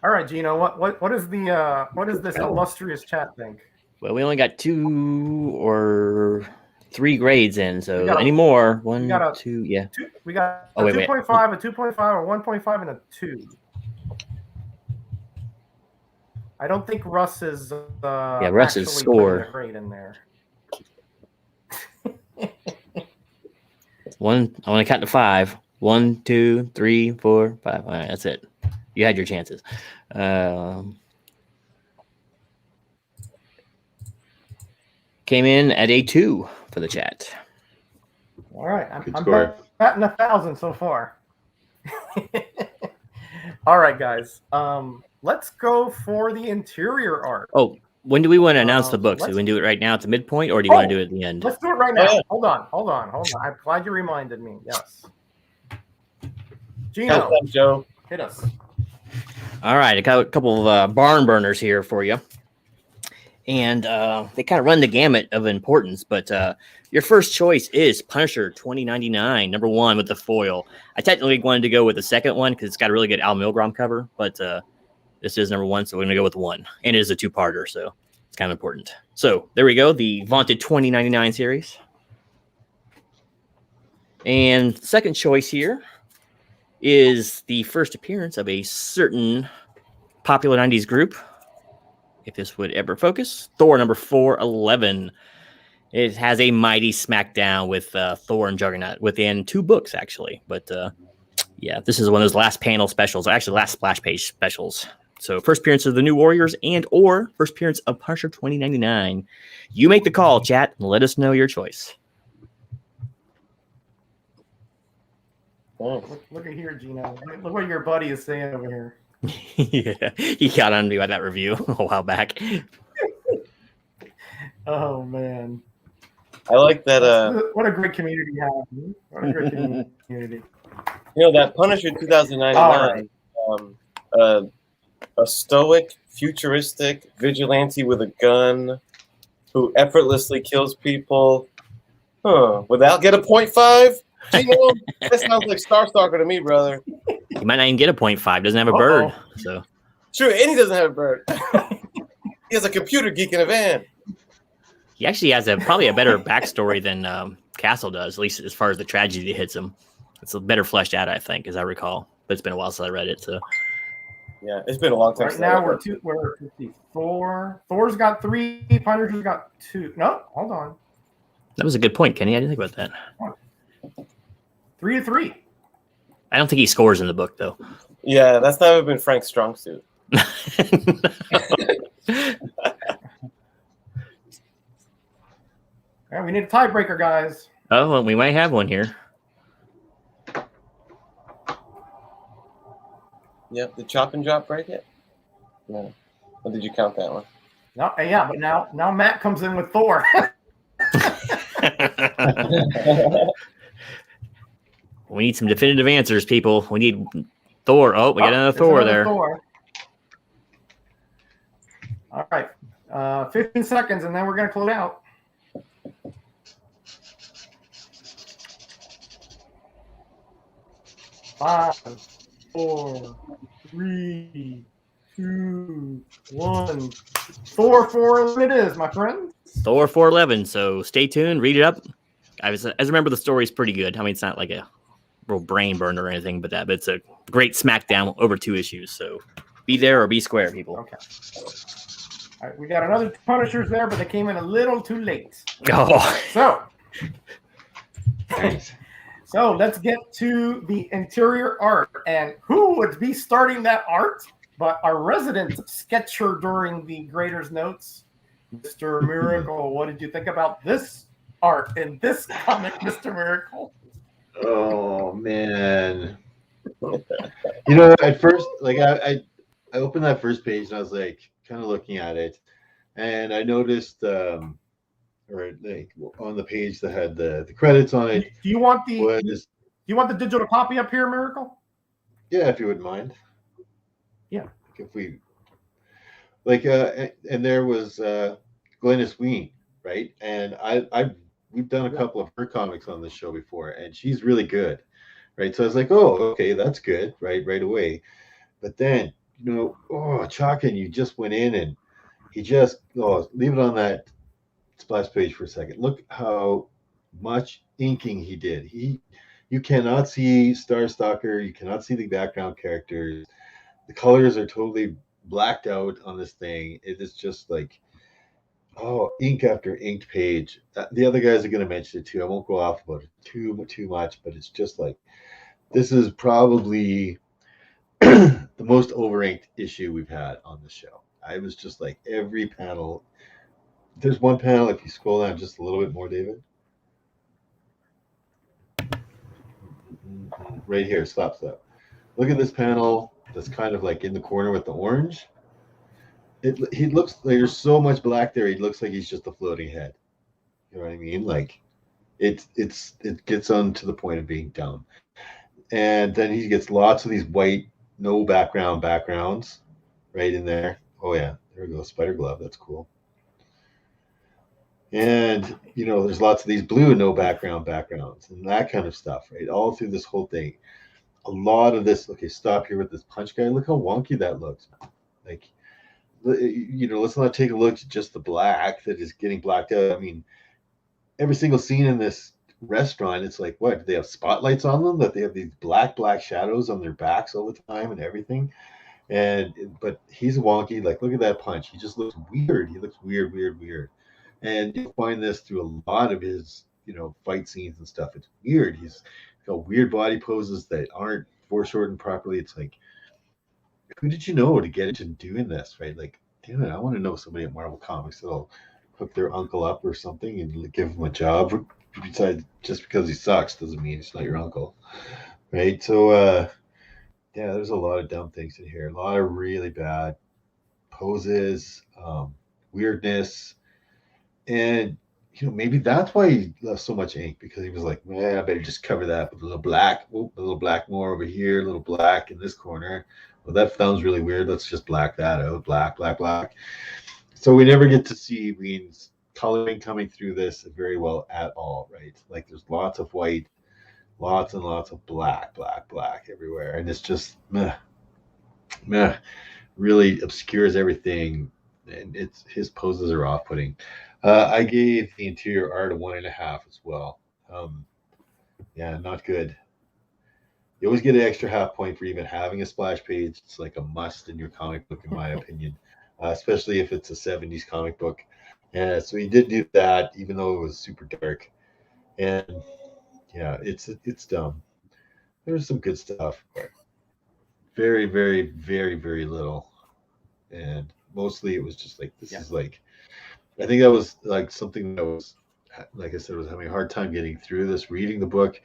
All right, Gino, what is this illustrious chat think? Well, we only got 2 or 3 grades in, so any more? 1, 2, yeah. We got a 2.5, a 2.5, a 1.5, and a 2. I don't think Russ is. Russ's score. Grade in there. I want to count to 5. 1, 2, 3, 4, 5. All right, that's it. You had your chances. Came in at a 2 for the chat. All right, I'm batting 1,000 so far. All right, guys. Let's go for the interior art. Oh, when do we want to announce the books? Do we want to do it right now at the midpoint, or do you want to do it at the end? Let's do it right now. Hold on. I'm glad you reminded me. Yes. Gino, Joe, hit us. All right, I got a couple of barn burners here for you. And they kind of run the gamut of importance, but your first choice is Punisher 2099, number 1 with the foil. I technically wanted to go with the second one because it's got a really good Al Milgrom cover, but this is number 1, so we're going to go with 1. And it is a 2-parter, so it's kind of important. So there we go, the vaunted 2099 series. And the second choice here is the first appearance of a certain popular 90s group. If this would ever focus, Thor number 411. It has a mighty smackdown with Thor and Juggernaut within 2 books, actually. But yeah, this is one of those last panel specials, or actually last splash page specials. So first appearance of the New Warriors or first appearance of Punisher 2099. You make the call, chat, and let us know your choice. Look at here, Gino. Look what your buddy is saying over here. Yeah, he got on me by that review a while back. Oh man, I like that. What a great community you have. What a great community. That Punisher 2099. Right. A stoic, futuristic vigilante with a gun who effortlessly kills people. Without get a 0.5? That sounds like Starstalker to me, brother. He might not even get a 0.5. Doesn't have a bird. So true, and he doesn't have a bird. He has a computer geek in a van. He actually has probably a better backstory than Castle does, at least as far as the tragedy that hits him. It's a better fleshed out, I think, as I recall. But it's been a while since I read it. So yeah, it's been a long time. Right now we're 54. Thor's got 3. Punisher's got 2. No, hold on. That was a good point, Kenny. I didn't think about that. 3-3. I don't think he scores in the book, though. Yeah, that's never been Frank's strong suit. All right, we need a tiebreaker, guys. Oh, well, we might have one here. Yep, did Chop and Drop break it? No. Or did you count that one? No, yeah, but now Matt comes in with Thor. We need some definitive answers, people. We need Thor. Oh, we got another there's Thor another there. Thor. All right. 15 seconds, and then we're going to close out. 5, 4, 3, 2, 1. Thor 4 it is, my friend. Thor 411. So stay tuned. Read it up. I remember the story's pretty good. I mean, it's not like a real brain burner or anything, but it's a great smackdown over 2 issues. So be there or be square, people. Okay. All right, we got another Punishers there, but they came in a little too late. Oh. So, Nice. so let's get to the interior art. And who would be starting that art but our resident sketcher during the Graders Notes, Mr. Miracle. What did you think about this art in this comic, Mr. Miracle? Oh man. You know, at first, like I opened that first page and I was like kind of looking at it, and I noticed or like on the page that had the credits on it. Do you want the was, digital copy up here, Miracle? Yeah, if you wouldn't mind. Yeah. If we like and there was Glennis Ween, right? And we've done a couple of her comics on this show before, and she's really good, right? So I was like, oh, okay, that's good, right away. But then, you know, Chalkin, you just went in and he just leave it on that splash page for a second. Look how much inking he did. You cannot see Starstalker, you cannot see the background characters. The colors are totally blacked out on this thing. It is just like, ink after inked page. The other guys are going to mention it too. I won't go off about it too much, but it's just like, this is probably the most over inked issue we've had on the show. I was just like, every panel. There's one panel, if you scroll down just a little bit more, David. Right here, stop. Look at this panel that's kind of like in the corner with the orange. He looks like there's so much black there. He looks like he's just a floating head. You know what I mean? Like it gets on to the point of being dumb. And then he gets lots of these white, no backgrounds right in there. Oh yeah, there we go. Spider glove. That's cool. And you know, there's lots of these blue, no backgrounds and that kind of stuff, right? All through this whole thing. A lot of this. Okay, stop here with this punch guy. Look how wonky that looks. Like, you know, let's not take a look at just the black that is getting blacked out. I mean, every single scene in this restaurant, it's like, what? Do they have spotlights on them? That they have these black shadows on their backs all the time and everything. But he's wonky. Like, look at that punch. He just looks weird. He looks weird. And you'll find this through a lot of his, you know, fight scenes and stuff. It's weird. He's got weird body poses that aren't foreshortened properly. It's like, who did you know to get into doing this, right? Like, damn it, I want to know somebody at Marvel Comics that'll hook their uncle up or something and give him a job. Besides, just because he sucks doesn't mean he's not your uncle, right? So, yeah, there's a lot of dumb things in here. A lot of really bad poses, weirdness, and you know, maybe that's why he left so much ink, because he was like, man, I better just cover that with a little black. A little black more over here, a little black in this corner. Well, that sounds really weird. Let's just black that out. Black. So we never get to see Ween's coloring coming through this very well at all, right? Like, there's lots of white, lots and lots of black everywhere. And it's just meh. Really obscures everything. And his poses are off-putting. I gave the interior art a 1.5 as well. Yeah, not good. You always get an extra half point for even having a splash page. It's like a must in your comic book, in my opinion, especially if it's a 70s comic book. And so he did do that, even though it was super dark. And yeah, it's dumb. There's some good stuff, but very, very, very, very little. And mostly it was just like, this is like, I think that was like something that was, like I said, was having a hard time getting through this, reading the book.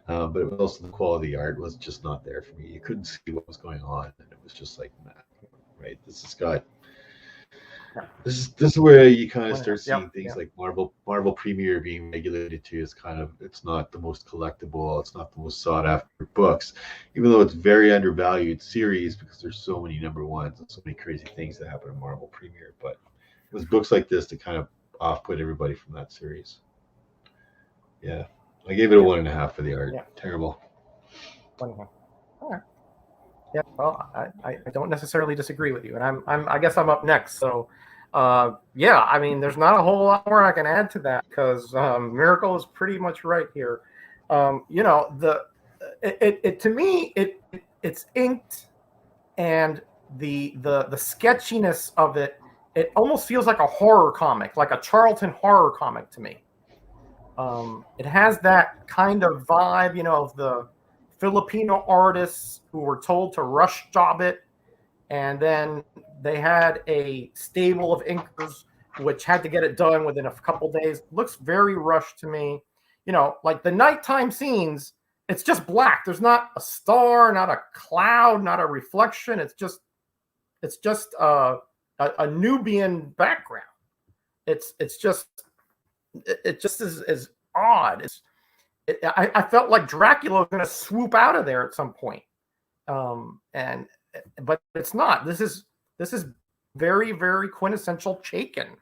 But it was also the quality of the art was just not there for me. You couldn't see what was going on. And it was just like, nah, right? This has got This is where you kind of start Yep, seeing things yep. like Marvel Premiere being regulated too. Is kind of, it's not the most collectible, it's not the most sought after books, even though it's very undervalued series because there's so many number ones and so many crazy things that happen in Marvel Premiere. But it was books like this that kind of off put everybody from that series. Yeah, I gave it a 1.5 for the art. Yeah. Terrible. 1.5. All right. Yeah. Well, I don't necessarily disagree with you, and I guess I'm up next. So, yeah. I mean, there's not a whole lot more I can add to that because Miracle is pretty much right here. You know, it to me it's inked, and the sketchiness of it almost feels like a horror comic, like a Charlton horror comic to me. It has that kind of vibe, you know, of the Filipino artists who were told to rush job it, and then they had a stable of inkers which had to get it done within a couple days. Looks very rushed to me. You know, like the nighttime scenes, it's just black. There's not a star, not a cloud, not a reflection. It's just a Nubian background. It just is odd. I felt like Dracula was going to swoop out of there at some point, but it's not. This is very, very quintessential Chaykin.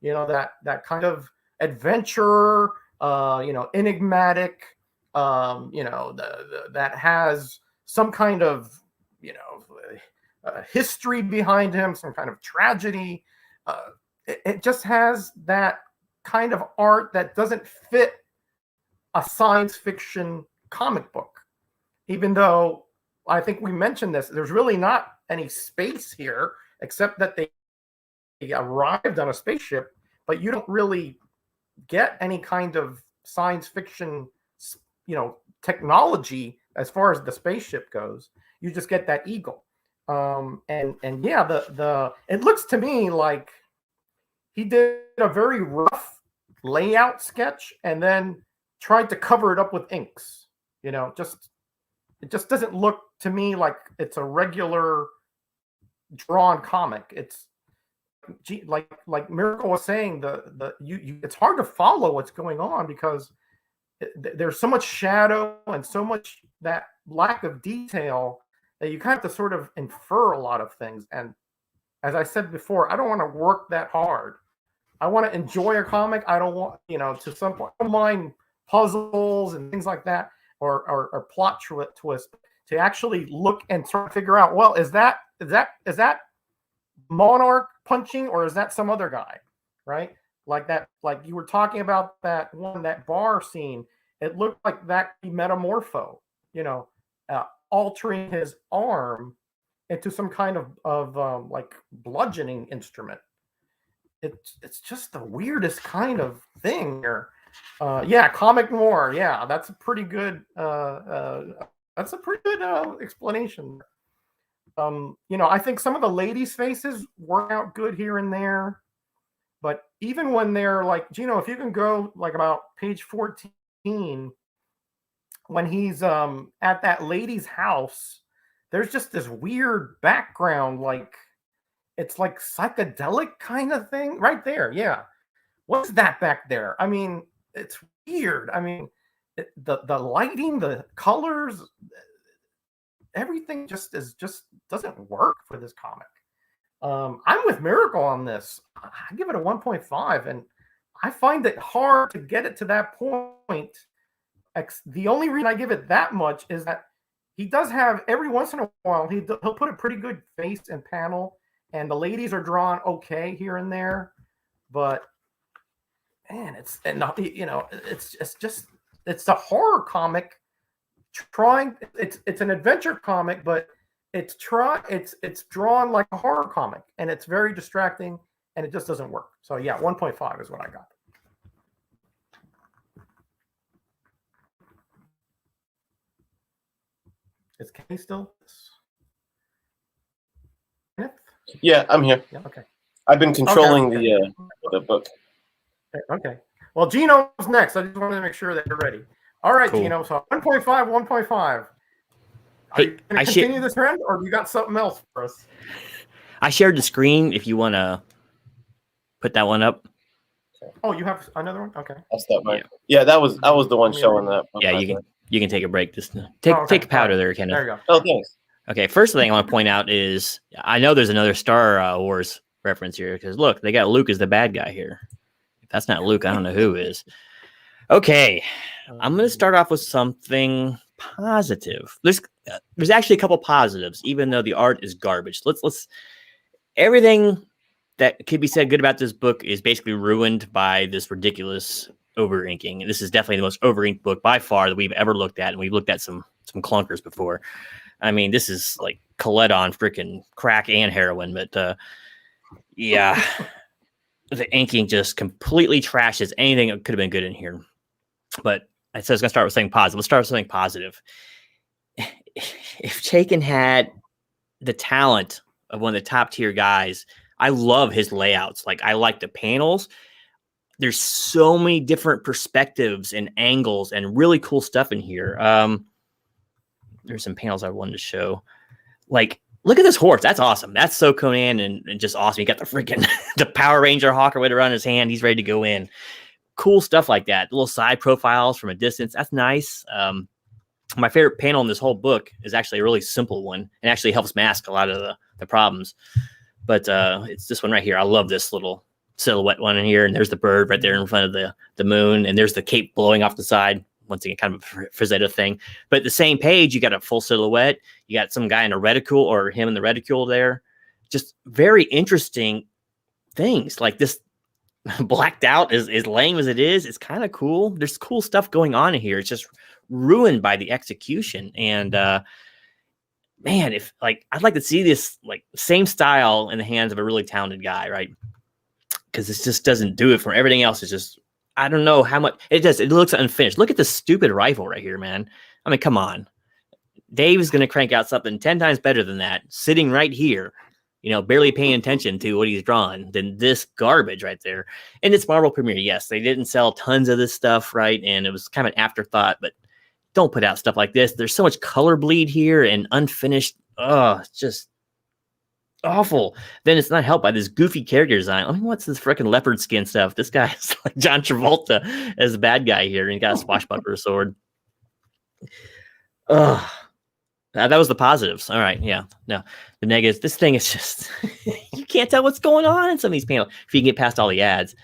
You know, that kind of adventure, you know, enigmatic, you know, that has some kind of, you know, history behind him, some kind of tragedy. It just has that kind of art that doesn't fit a science fiction comic book, even though I think we mentioned this. There's really not any space here, except that they arrived on a spaceship, but you don't really get any kind of science fiction, you know, technology as far as the spaceship goes. You just get that eagle, and yeah, the it looks to me like he did a very rough layout sketch and then tried to cover it up with inks. You know, it just doesn't look to me like it's a regular drawn comic. It's like Miracle was saying, it's hard to follow what's going on because there's so much shadow and so much that lack of detail that you kind of have to sort of infer a lot of things. And as I said before, I don't want to work that hard. I want to enjoy a comic. I don't want, you know, to some point, I don't mind puzzles and things like that, or plot twist, to actually look and sort of figure out, well, is that Monarch punching, or is that some other guy, right? Like that, like you were talking about that bar scene. It looked like that Metamorpho, you know, altering his arm into some kind of like bludgeoning instrument. It's just the weirdest kind of thing here. Yeah, comic noir. Yeah, that's a pretty good explanation. You know, I think some of the ladies' faces work out good here and there, but even when they're like, Gino, if you can go like about page 14, when he's at that lady's house, there's just this weird background, like it's like psychedelic kind of thing right there. Yeah, what's that back there? I mean, it's weird. I mean, the lighting, the colors, everything just doesn't work for this comic. I'm with Miracle on this. I give it a 1.5, and I find it hard to get it to that point. The only reason I give it that much is that he does have, every once in a while, he'll put a pretty good face and panel, and the ladies are drawn okay here and there, but man, it's a horror comic. It's an adventure comic, but it's drawn like a horror comic, and it's very distracting, and it just doesn't work. So yeah, 1.5 is what I got. Is Kenny still? Yeah, I'm here. Yeah, okay. I've been controlling the book. Okay. Well, Gino's next. I just wanted to make sure that you're ready. All right, cool. Gino. So 1.5, 1.5. Are you going to continue this trend, or you got something else for us? I shared the screen if you want to put that one up. Oh, you have another one? Okay. I'll stop by. Yeah, that was the one showing that. Yeah, you can take a break. Just take a powder there, Kenneth. There you go. Oh, thanks. Okay, first thing I want to point out is I know there's another Star Wars reference here because look, they got Luke as the bad guy here. If that's not Luke, I don't know who is. Okay, I'm going to start off with something positive. There's actually a couple positives, even though the art is garbage. Let's everything that could be said good about this book is basically ruined by this ridiculous over inking. This is definitely the most over inked book by far that we've ever looked at, and we've looked at some clunkers before. I mean, this is like Colette on freaking crack and heroin, but yeah, the inking just completely trashes anything that could have been good in here. But I said I was going to start with something positive. Let's start with something positive. If Chaykin had the talent of one of the top tier guys, I love his layouts. Like, I like the panels. There's so many different perspectives and angles and really cool stuff in here. There's some panels I wanted to show. Like, look at this horse. That's awesome. That's so Conan and just awesome. You got the freaking the Power Ranger hawk or whatever on his hand. He's ready to go in. Cool stuff like that. Little side profiles from a distance. That's nice. My favorite panel in this whole book is actually a really simple one and actually helps mask a lot of the problems. But it's this one right here. I love this little silhouette one in here. And there's the bird right there in front of the moon. And there's the cape blowing off the side. Once again, kind of a Frazetta thing. But the same page, you got a full silhouette. You got some guy in a reticule or him in the reticule there. Just very interesting things. Like this blacked out, as lame as it is, it's kind of cool. There's cool stuff going on in here. It's just ruined by the execution. And man, if like I'd like to see this like same style in the hands of a really talented guy, right? Because this just doesn't do it for everything else. It's just I don't know how much it does. It looks unfinished. Look at this stupid rifle right here, man. I mean, come on. Dave is going to crank out something 10 times better than that, sitting right here, you know, barely paying attention to what he's drawn than this garbage right there. And it's Marvel Premiere. Yes, they didn't sell tons of this stuff, right? And it was kind of an afterthought, but don't put out stuff like this. There's so much color bleed here and unfinished. Oh, it's just awful. Then it's not helped by this goofy character design. I mean, what's this freaking leopard skin stuff? This guy's like John Travolta as the bad guy here, and he got a swashbuckler sword. Ugh. That was the positives. All right, yeah. No, the negatives. This thing is just you can't tell what's going on in some of these panels if you can get past all the ads.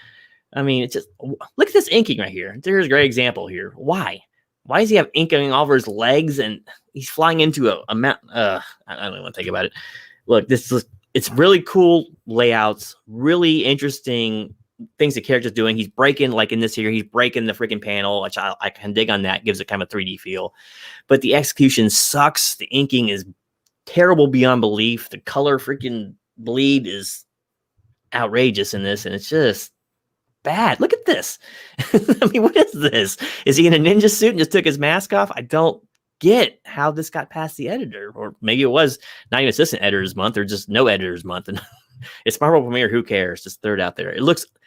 I mean, it's just look at this inking right here. There's a great example here. Why? Why does he have inking all over his legs and he's flying into a mountain? I don't even want to think about it. Look, it's really cool layouts, really interesting things the character's doing. He's breaking, like in this here, he's breaking the freaking panel, which I can dig on that. Gives it kind of a 3D feel. But the execution sucks. The inking is terrible beyond belief. The color freaking bleed is outrageous in this, and it's just bad. Look at this. I mean, what is this? Is he in a ninja suit and just took his mask off? I don't get how this got past the editor, or maybe it was not even assistant editor's month or just no editor's month. And it's Marvel Premiere. Who cares? Just throw it out there.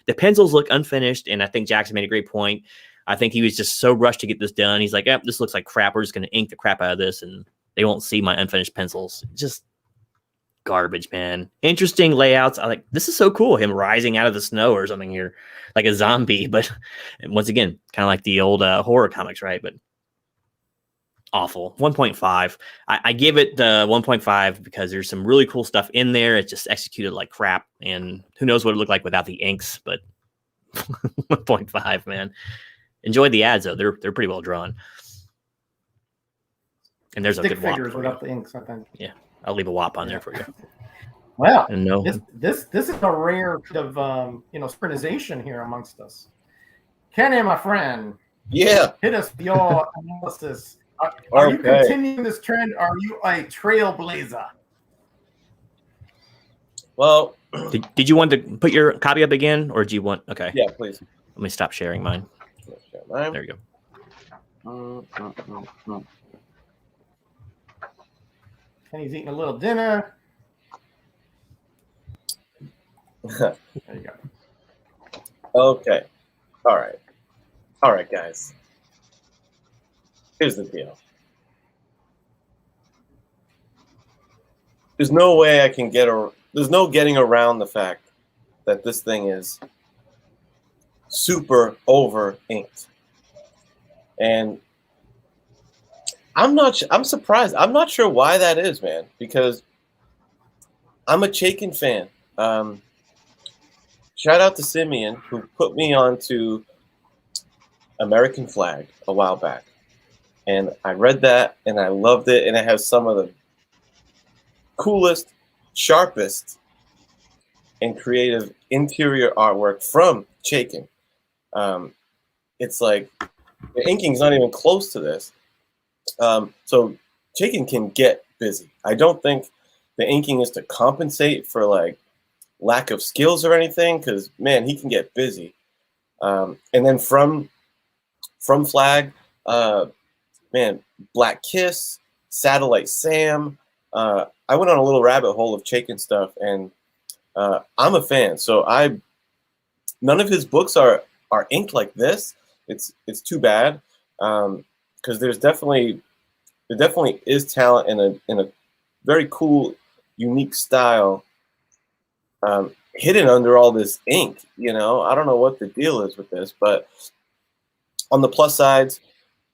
The pencils look unfinished. And I think Jackson made a great point. I think he was just so rushed to get this done. He's like, this looks like crap. We're just going to ink the crap out of this and they won't see my unfinished pencils. Just garbage, man. Interesting layouts. I like, this is so cool. Him rising out of the snow or something here, like a zombie, but once again, kind of like the old horror comics, right? But awful. 1.5. I give it the 1.5 because there's some really cool stuff in there. It's just executed like crap, and who knows what it looked like without the inks, but 1.5, man. Enjoyed the ads though. They're pretty well drawn. And there's Stick a good WAP figures without the inks, I think. Yeah, I'll leave a WAP on there for you. Well, And no, this is a rare bit of synchronization here amongst us. Kenny, my friend, Yeah. hit us with your analysis. Are you Okay. continuing this trend? Are you a trailblazer? Well, did you want to put your copy up again, or do you want? Okay, yeah, please. let me stop sharing mine. There you go. Kenny's eating a little dinner. There you go. Okay. All right, guys. Here's the deal. There's no way I can there's no getting around the fact that this thing is super over inked. And I'm surprised. I'm not sure why that is, man, because I'm a Chaykin fan. Shout out to Simeon, who put me onto American Flag a while back. And I read that and I loved it. And it has some of the coolest, sharpest, and creative interior artwork from Chaykin. It's like the inking's not even close to this. So Chaykin can get busy. I don't think the inking is to compensate for like lack of skills or anything, because man, he can get busy. And then from Flag, man, Black Kiss, Satellite Sam. I went on a little rabbit hole of Chaykin stuff, and I'm a fan. So none of his books are inked like this. It's too bad, because there definitely is talent in a very cool, unique style hidden under all this ink. You know, I don't know what the deal is with this, but on the plus sides,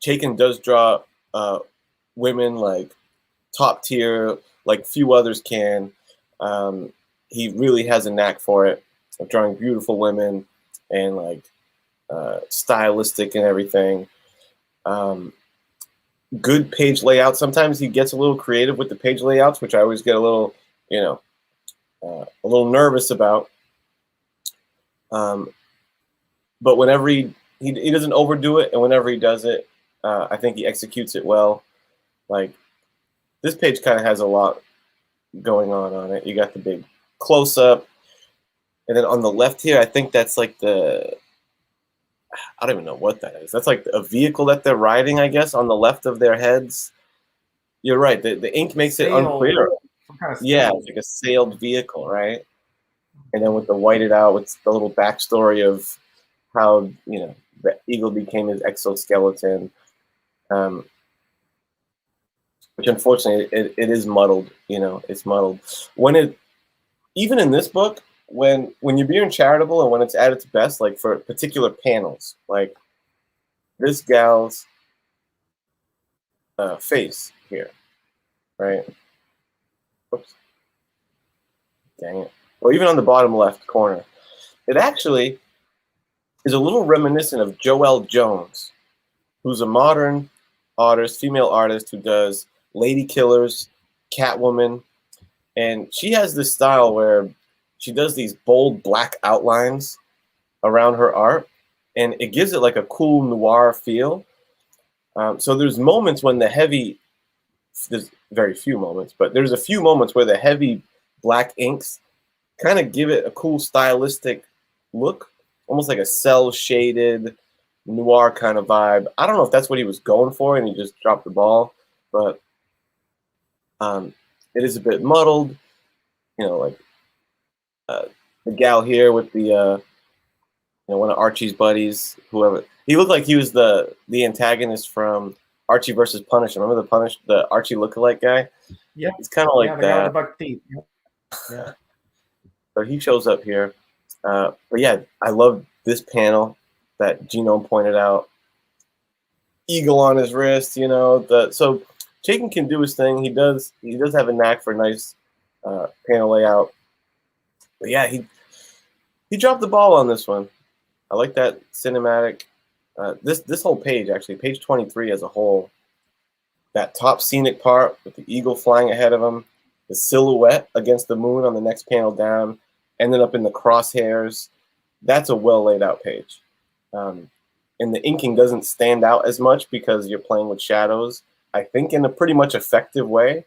Chaykin does draw women like top tier, like few others can. He really has a knack for it, of drawing beautiful women and like stylistic and everything. Good page layout. Sometimes he gets a little creative with the page layouts, which I always get a little, a little nervous about. But whenever he doesn't overdo it, and whenever he does it, I think he executes it well. Like this page kind of has a lot going on it. You got the big close up, and then on the left here, I think that's like I don't even know what that is. That's like a vehicle that they're riding, I guess, on the left of their heads. You're right. The ink makes it unclear. Kind of yeah, it's like a sailed vehicle, right? And then with the whited out, with the little backstory of how the eagle became his exoskeleton, which unfortunately it is muddled. It's muddled. Even in this book, when you're being charitable and when it's at its best, like for particular panels, like this gal's face here, right? Oops. Dang it. Or even on the bottom left corner, it actually is a little reminiscent of Joelle Jones, who's a modern artist, female artist who does lady killers, Catwoman, and she has this style where she does these bold black outlines around her art, and it gives it like a cool noir feel. So there's moments when there's very few moments, but there's a few moments where the heavy black inks kind of give it a cool stylistic look, almost like a cell-shaded noir kind of vibe. I don't know if that's what he was going for and he just dropped the ball, but it is a bit muddled. Like the gal here with the one of Archie's buddies, whoever. He looked like he was the antagonist from Archie versus Punisher. Remember the Archie lookalike guy? Yeah, it's kind of like the that. guy with the buck teeth. Yeah. So he shows up here. But yeah, I love this panel that Genome pointed out. Eagle on his wrist, so Chaykin can do his thing. He does have a knack for nice panel layout. But yeah, he dropped the ball on this one. I like that cinematic. This whole page, actually, page 23 as a whole, that top scenic part with the eagle flying ahead of him, the silhouette against the moon on the next panel down, and then up in the crosshairs, that's a well laid out page. And the inking doesn't stand out as much because you're playing with shadows, I think in a pretty much effective way.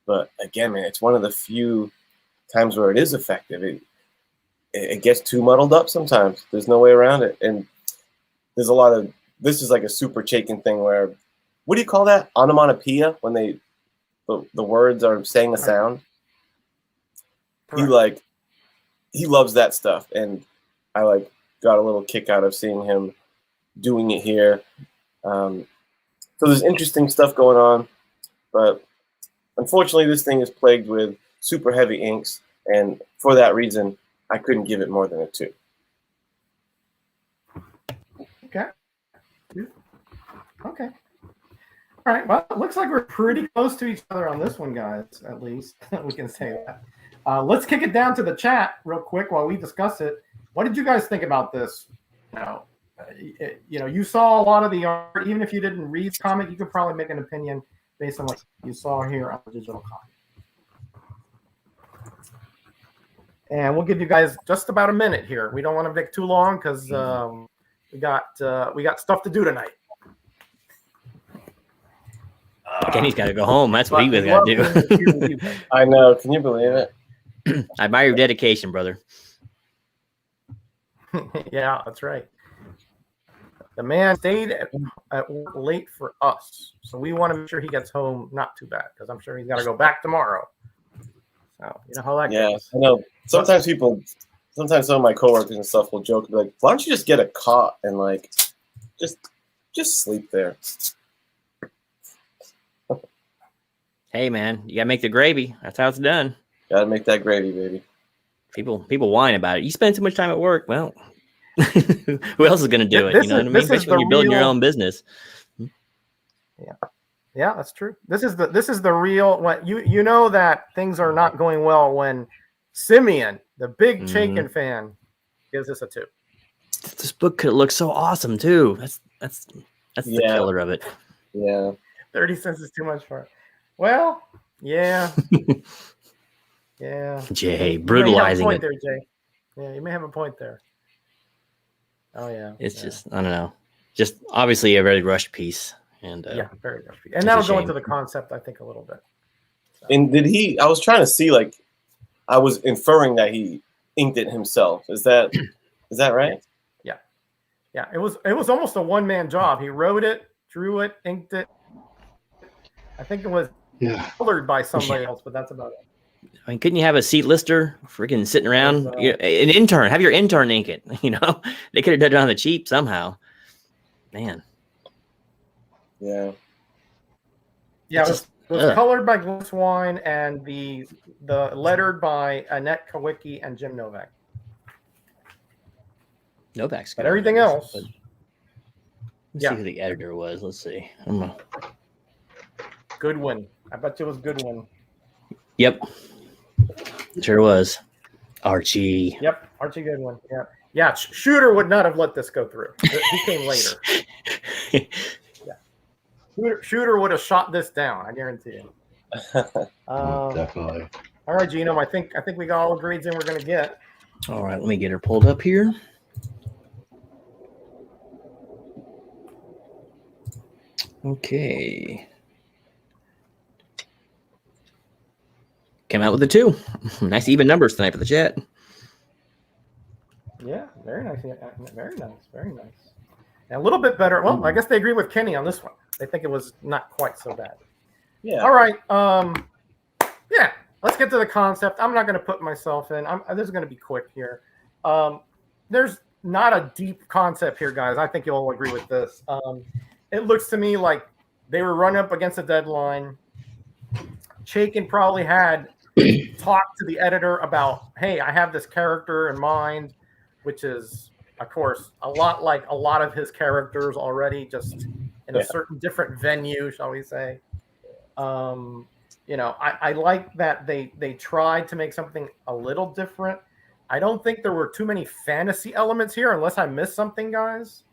But again, man, it's one of the few times where it is effective. It gets too muddled up sometimes. There's no way around it. And there's a lot of, this is like a super Chaykin thing where, what do you call that? Onomatopoeia, when the words are saying a sound. Correct. He loves that stuff. And I got a little kick out of seeing him doing it here. So there's interesting stuff going on, but unfortunately this thing is plagued with super heavy inks. And for that reason, I couldn't give it more than a 2. Okay. 2. Okay. All right. Well, it looks like we're pretty close to each other on this one, guys. At least we can say that. Let's kick it down to the chat real quick while we discuss it. What did you guys think about this? You saw a lot of the art. Even if you didn't read the comic, you could probably make an opinion based on what you saw here on the digital comic. And we'll give you guys just about a minute here. We don't want to take too long because we got stuff to do tonight. Kenny's got to go home. That's what he was got to do. I know. Can you believe it? I admire your dedication, brother. Yeah, that's right. The man stayed at work late for us, so we want to make sure he gets home not too bad because I'm sure he's got to go back tomorrow. So you know how that goes. I know. Sometimes some of my coworkers and stuff will joke, be like, "Why don't you just get a cot and like just sleep there?" Hey, man, you gotta make the gravy. That's how it's done. Gotta make that gravy, baby. People whine about it. You spend too much time at work. Well, who else is gonna do it? You know what I mean? Especially when you're building your own business. Yeah, that's true. This is the real. What you know that things are not going well when Simeon, the big Chaykin fan, gives us a 2. This book could look so awesome too. That's the killer of it. Yeah. 30 cents is too much for it. Well, yeah. Yeah. Jay, brutalizing it. There, Jay. Yeah, you may have a point there. Oh, yeah. It's just, I don't know. Just obviously a very rushed piece. And very rushed piece. And that'll go into the concept, I think, a little bit. So. And I was trying to see, like, I was inferring that he inked it himself. Is that right? Yeah. Yeah. It was almost a one-man job. He wrote it, drew it, inked it. I think it was colored by somebody else, but that's about it. I mean, couldn't you have a seat lister freaking sitting around? An intern, have your intern ink it. You know, they could have done it on the cheap somehow. Man. Yeah. Yeah, it was colored by Glenn Swine and the lettered by Annette Kawicki and Jim Novak. Novak's good. But everything else. Let's see who the editor was. Let's see. Goodwin. I bet you it was Goodwin. Yep. Sure was. Archie. Yep. Archie Goodwin. Yeah. Yeah. Shooter would not have let this go through. He came later. Yeah. Shooter would have shot this down. I guarantee you. Definitely. All right, Genome. I think we got all the grades in we're going to get. All right. Let me get her pulled up here. Okay. Came out with a 2. Nice even numbers tonight for the chat. Yeah, very nice. Very nice. Very nice. And a little bit better. Well, I guess they agree with Kenny on this one. They think it was not quite so bad. Yeah. All right. Yeah. Let's get to the concept. I'm not going to put myself in. This is going to be quick here. There's not a deep concept here, guys. I think you'll all agree with this. It looks to me like they were running up against a deadline. Chaykin probably had talked to the editor about, hey, I have this character in mind, which is, of course, a lot like a lot of his characters already, just in a certain different venue, shall we say. I like that they tried to make something a little different. I don't think there were too many fantasy elements here, unless I missed something, guys.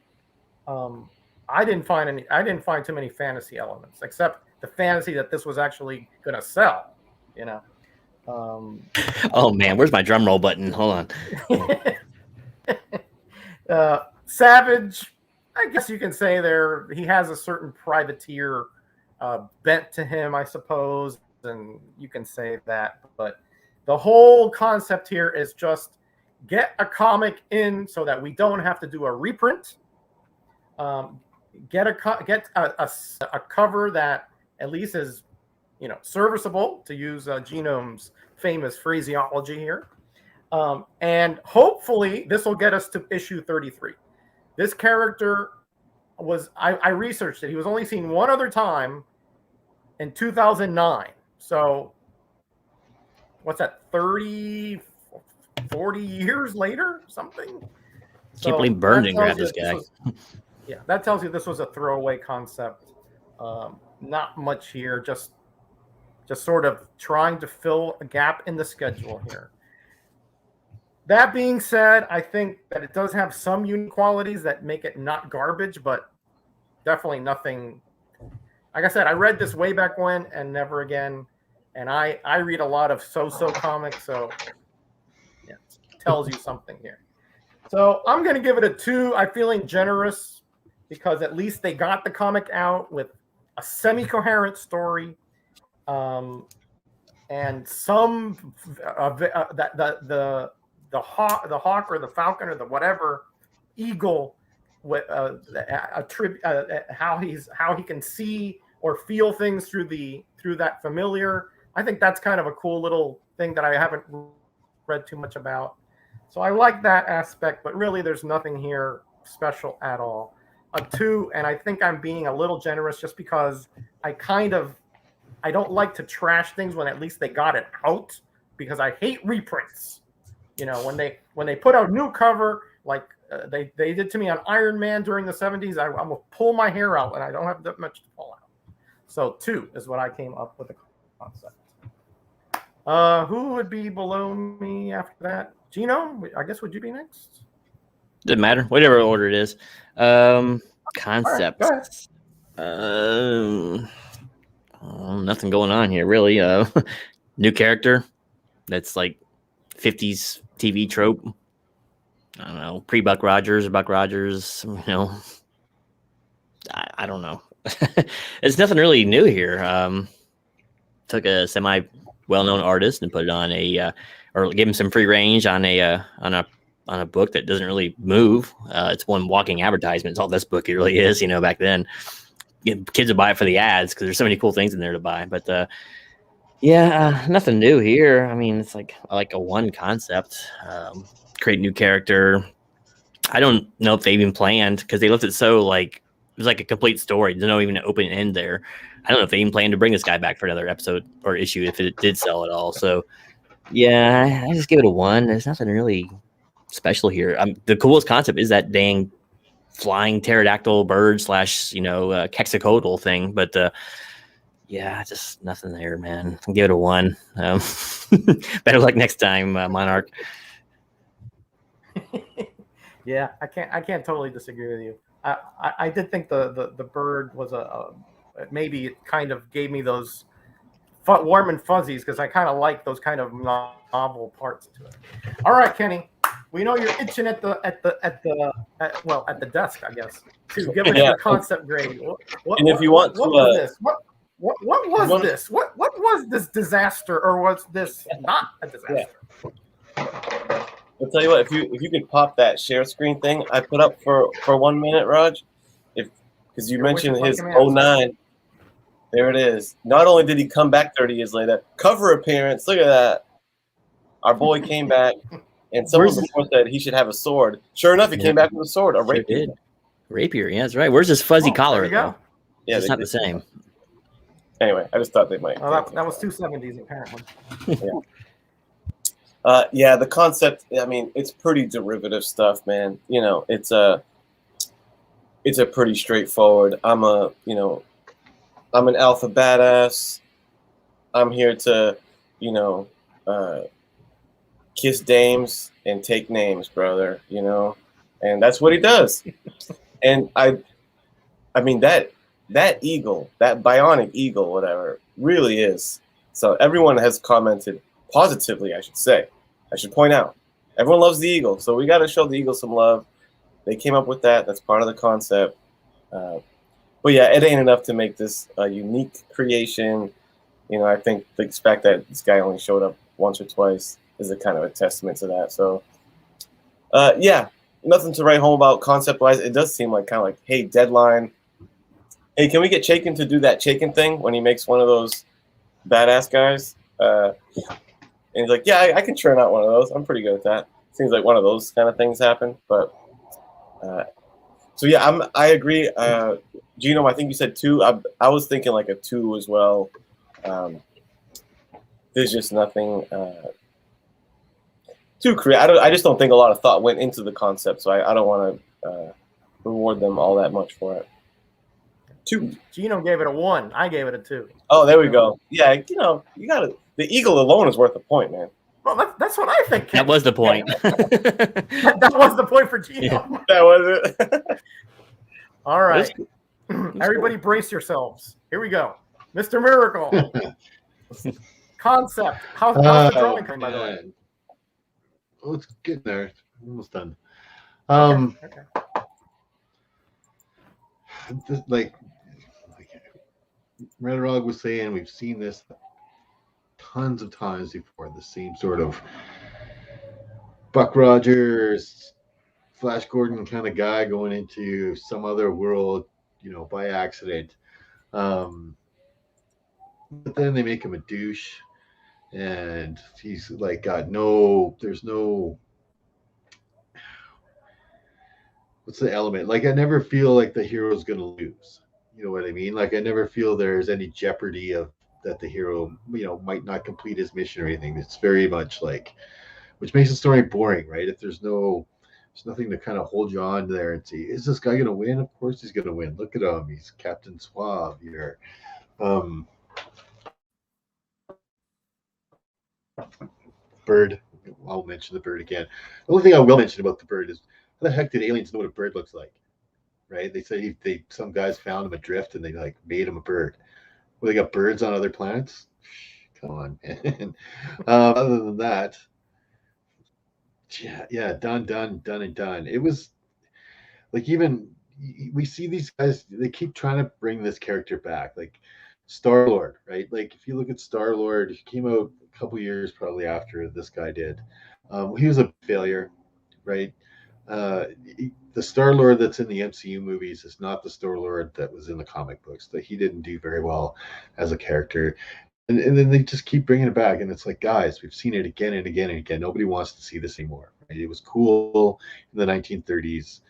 I didn't find too many fantasy elements, except the fantasy that this was actually going to sell, you know. Oh man, where's my drum roll button? Hold on. Savage, I guess you can say he has a certain privateer bent to him, I suppose, and you can say that. But the whole concept here is just get a comic in so that we don't have to do a reprint. Get a cover that at least is, serviceable, to use Genome's famous phraseology here. And hopefully this will get us to issue 33. This character was, I researched it. He was only seen one other time in 2009. So what's that? 30 40 years later, something. Can't believe Byrne didn't grab tells this you guy. Yeah, that tells you this was a throwaway concept. Not much here, just sort of trying to fill a gap in the schedule here. That being said, I think that it does have some unique qualities that make it not garbage, but definitely nothing. Like I said, I read this way back when and never again. And I read a lot of so-so comics, so yeah, it tells you something here. So I'm going to give it a 2. I'm feeling generous because at least they got the comic out with a semi-coherent story, and some the hawk or the falcon or the whatever eagle, how he can see or feel things through that familiar. I think that's kind of a cool little thing that I haven't read too much about. So I like that aspect, but really there's nothing here special at all. A 2, and I think I'm being a little generous just because I don't like to trash things when at least they got it out, because I hate reprints. You know, when they put out new cover like they did to me on Iron Man during the 70s, I will pull my hair out, and I don't have that much to pull out. So 2 is what I came up with the concept. Who would be below me after that? Gino, I guess, would you be next? Doesn't matter, whatever order it is. Concepts. Right, Nothing going on here, really. New character that's like 50s TV trope. I don't know, pre-Buck Rogers or Buck Rogers. You know, I don't know. It's nothing really new here. Took a semi well-known artist and put it on or give him some free range on a book that doesn't really move. It's one walking advertisement. It's all this book it really is. You know, back then, kids would buy it for the ads because there's so many cool things in there to buy. But nothing new here. I mean, it's like a one concept. Create new character. I don't know if they even planned, because they left it so like it was like a complete story. There's no even an open end there. I don't know if they even planned to bring this guy back for another episode or issue if it did sell at all. So yeah, I just give it a 1. There's nothing really special here. The coolest concept is that dang flying pterodactyl bird / quetzalcoatl thing, but just nothing there, man. I'll give it a 1. Better luck next time, Monarch. Yeah, I can't totally disagree with you. I did think the bird was maybe it kind of gave me those warm and fuzzies, because I kind of like those kind of novel parts to it. All right, Kenny, we know you're itching at the desk, I guess, to give us your concept grade. What was this? What was this? What was this disaster, or was this not a disaster? Yeah. I'll tell you what, if you could pop that share screen thing I put up for 1 minute, Raj, because you mentioned his 09. There it is. Not only did he come back 30 years later, cover appearance. Look at that. Our boy came back, and someone before said he should have a sword. Sure enough, he came back with a sword, a rapier. Rapier, yeah, that's right. Where's this fuzzy collar? There you go. Yeah, it's not the same. Anyway, I just thought they might. That was 270s apparently. Yeah. The concept. I mean, it's pretty derivative stuff, man. You know, it's a pretty straightforward. I'm an alpha badass. I'm here to, kiss dames and take names, brother. And that's what he does. And I mean that eagle, that bionic eagle, whatever, really is. So everyone has commented positively, I should say. I should point out, everyone loves the eagle, so we got to show the eagle some love. They came up with that. That's part of the concept. But yeah, it ain't enough to make this a unique creation. I think the fact that this guy only showed up once or twice is a kind of a testament to that. So, nothing to write home about concept-wise. It does seem like hey, Deadline. Hey, can we get Chaykin to do that Chaykin thing when he makes one of those badass guys? And he's like, yeah, I can churn out one of those. I'm pretty good at that. Seems like one of those kind of things happen. But so yeah, I agree. Gino, I think you said 2. I was thinking like a 2 as well. There's just nothing. too creative. I just don't think a lot of thought went into the concept, so I don't want to reward them all that much for it. 2. Gino gave it a 1. I gave it a 2. Oh, there we go. Yeah, you gotta. The eagle alone is worth a point, man. Well, that's what I think. That was the point. That was the point for Gino. Yeah. That was it. All right. Everybody brace yourselves. Here we go. Mr. Miracle. Concept. How's the drawing coming, by the way? Oh, it's getting there. Almost done. Okay. Like Redrog was saying, we've seen this tons of times before. The same sort of Buck Rogers, Flash Gordon kind of guy going into some other world, by accident. But then they make him a douche, and he's like there's no, what's the element? Like, I never feel like the hero's gonna lose. You know what I mean? Like, I never feel there's any jeopardy of that the hero, might not complete his mission or anything. It's very much like, which makes the story boring, right? If there's nothing to kind of hold you on there and see, is this guy gonna win? Of course he's gonna win. Look at him, he's Captain Suave here. Bird. I'll mention the bird again. The only thing I will mention about the bird is, how the heck did aliens know what a bird looks like? Right? They say some guys found him adrift and they made him a bird. Well, they got birds on other planets. Come on, man. Other than that, yeah, done. It was like, even we see these guys, they keep trying to bring this character back, like Star-Lord, right? Like, if you look at Star-Lord, he came out a couple years probably after this guy did. He was a failure, right? The Star-Lord that's in the MCU movies is not the Star-Lord that was in the comic books. That he didn't do very well as a character. And then they just keep bringing it back. And it's like, guys, we've seen it again and again and again. Nobody wants to see this anymore. Right? It was cool in the 1930s.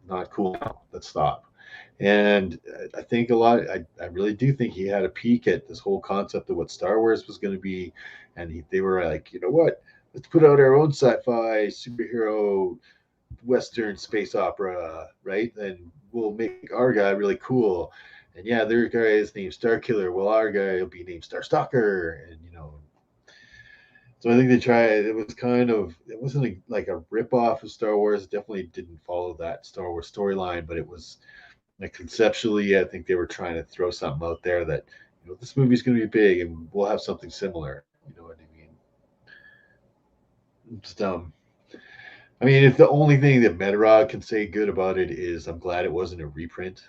Not cool now. Let's stop. And I think I really do think he had a peek at this whole concept of what Star Wars was going to be. And they were like, you know what? Let's put out our own sci-fi superhero Western space opera, right? And we'll make our guy really cool. And yeah, their guy is named Starkiller. Well, our guy will be named Starstalker. And so I think they tried. It wasn't like a rip-off of Star Wars. It definitely didn't follow that Star Wars storyline, but it was like, conceptually, I think they were trying to throw something out there that, this movie's going to be big and we'll have something similar. You know what I mean? Just I mean, if the only thing that Metarog can say good about it is, I'm glad it wasn't a reprint.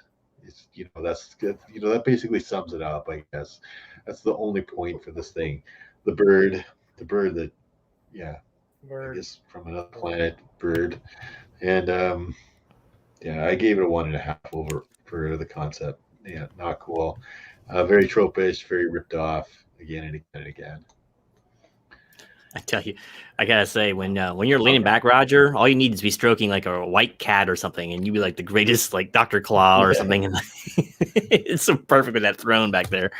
It's, that's good. That basically sums it up, I guess. That's the only point for this thing. The bird that, bird. I guess from another planet, bird. And I gave it a 1.5 over for the concept. Yeah, not cool. Very tropish, very ripped off again and again and again. I tell you, I gotta say, when you're leaning back, Roger, all you need is to be stroking like a white cat or something, and you'd be like the greatest, like Dr. Claw or something. And it's so perfect with that throne back there.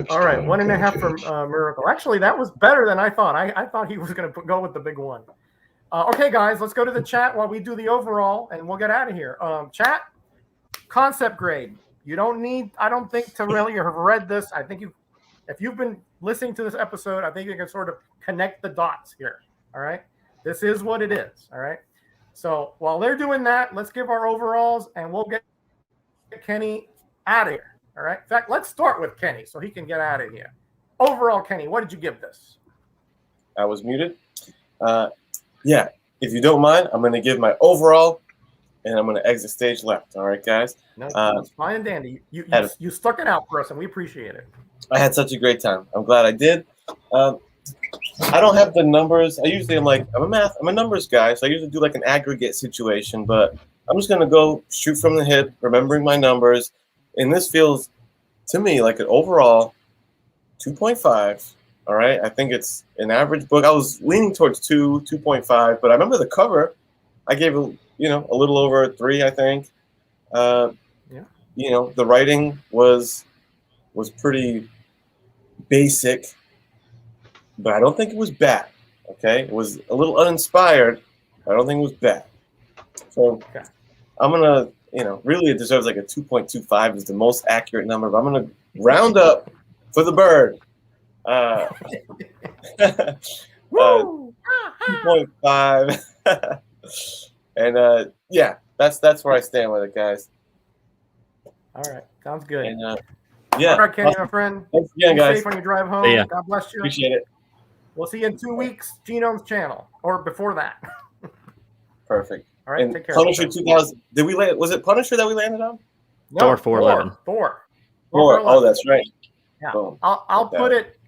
All right, 1.5 for Miracle. Actually, that was better than I thought. I thought he was going to go with the big one. Okay, guys, let's go to the chat while we do the overall, and we'll get out of here. Chat, concept grade. You don't need, I don't think, to really have read this. I think if you've been listening to this episode, I think you can sort of connect the dots here. All right. This is what it is. All right. So while they're doing that, let's give our overalls and we'll get Kenny out of here. All right. In fact, let's start with Kenny so he can get out of here. Overall, Kenny, what did you give this? I was muted. Yeah. If you don't mind, I'm going to give my overall and I'm going to exit stage left. All right, guys. No, it's fine and dandy. You stuck it out for us and we appreciate it. I had such a great time. I'm glad I did. I don't have the numbers. I'm a numbers guy, so I usually do like an aggregate situation, but I'm just going to go shoot from the hip, remembering my numbers. And this feels to me like an overall 2.5. All right. I think it's an average book. I was leaning towards 2.5, but I remember the cover. I gave it, a little over 3, I think. The writing was pretty basic. but I don't think it was bad. Okay, it was a little uninspired. But I don't think it was bad. So I'm gonna, really it deserves like a 2.25 is the most accurate number. But I'm gonna round up for the bird. 2.5. And that's where I stand with it, guys. All right, sounds good. And all right, Kenny, my friend. Thanks again, Be guys. safe when you drive home. Yeah. God bless you. Appreciate it. We'll see you in 2 weeks. Genome's channel, or before that. Perfect. All right, And take care. Punisher 2000. Did we land? Was it Punisher that we landed on? No, Thor 411. Thor. Four. Oh, that's right. Yeah. Boom. I'll put it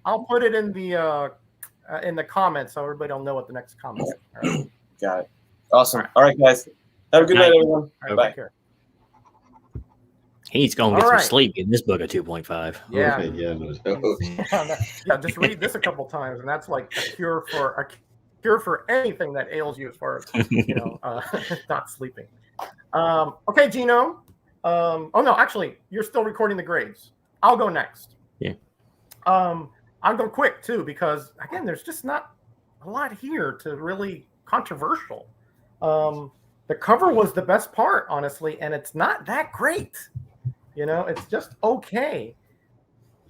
in the comments so everybody will know what the next comment is. All right. Got it. Awesome. All right, guys. Have a good night, everyone. All right, Bye. take care. He's going to get All some right. sleep in this book of 2.5. Yeah. Okay, yeah, no doubt. Yeah, just read this a couple times, and that's like a cure for anything that ails you as far as not sleeping. Okay, Genome. Oh no, actually, you're still recording the grades. I'll go next. Yeah. I'll go quick too because again, there's just not a lot here to really controversial. The cover was the best part, honestly, and it's not that great. It's just okay.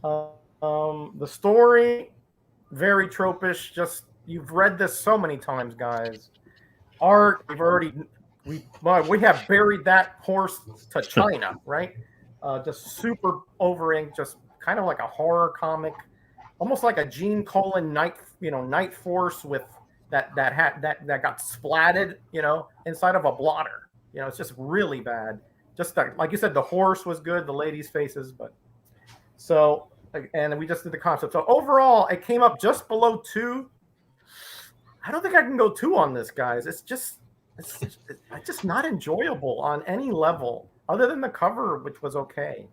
The story, very tropish. Just you've read this so many times, guys. Art, we have buried that horse to China, right? Just super over ink, just kind of like a horror comic, almost like a Gene Colan Night Force with that got splatted, inside of a blotter. It's just really bad. Just like you said, the horse was good, the ladies' faces, but and we just did the concept. So overall, it came up just below 2. I don't think I can go 2 on this, guys. It's just not enjoyable on any level other than the cover, which was okay.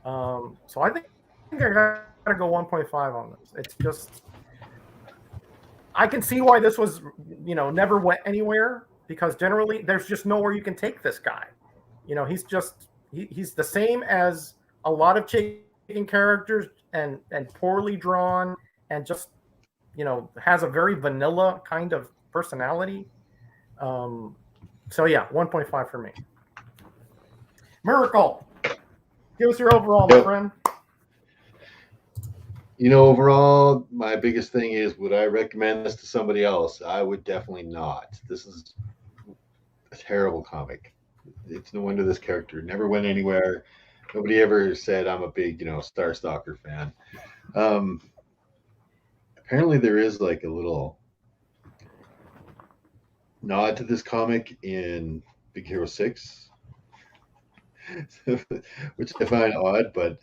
So I think I gotta go 1.5 on this. It's just I can see why this was never went anywhere because generally there's just nowhere you can take this guy. He's the same as a lot of chicken characters and poorly drawn and just has a very vanilla kind of personality. So yeah, 1.5 for me. Miracle, give us your overall, my friend. Overall, my biggest thing is, would I recommend this to somebody else? I would definitely not. This is a terrible comic. It's no wonder this character never went anywhere. Nobody ever said I'm a big, Star Stalker fan. Apparently there is like a little nod to this comic in Big Hero 6, which I find odd, but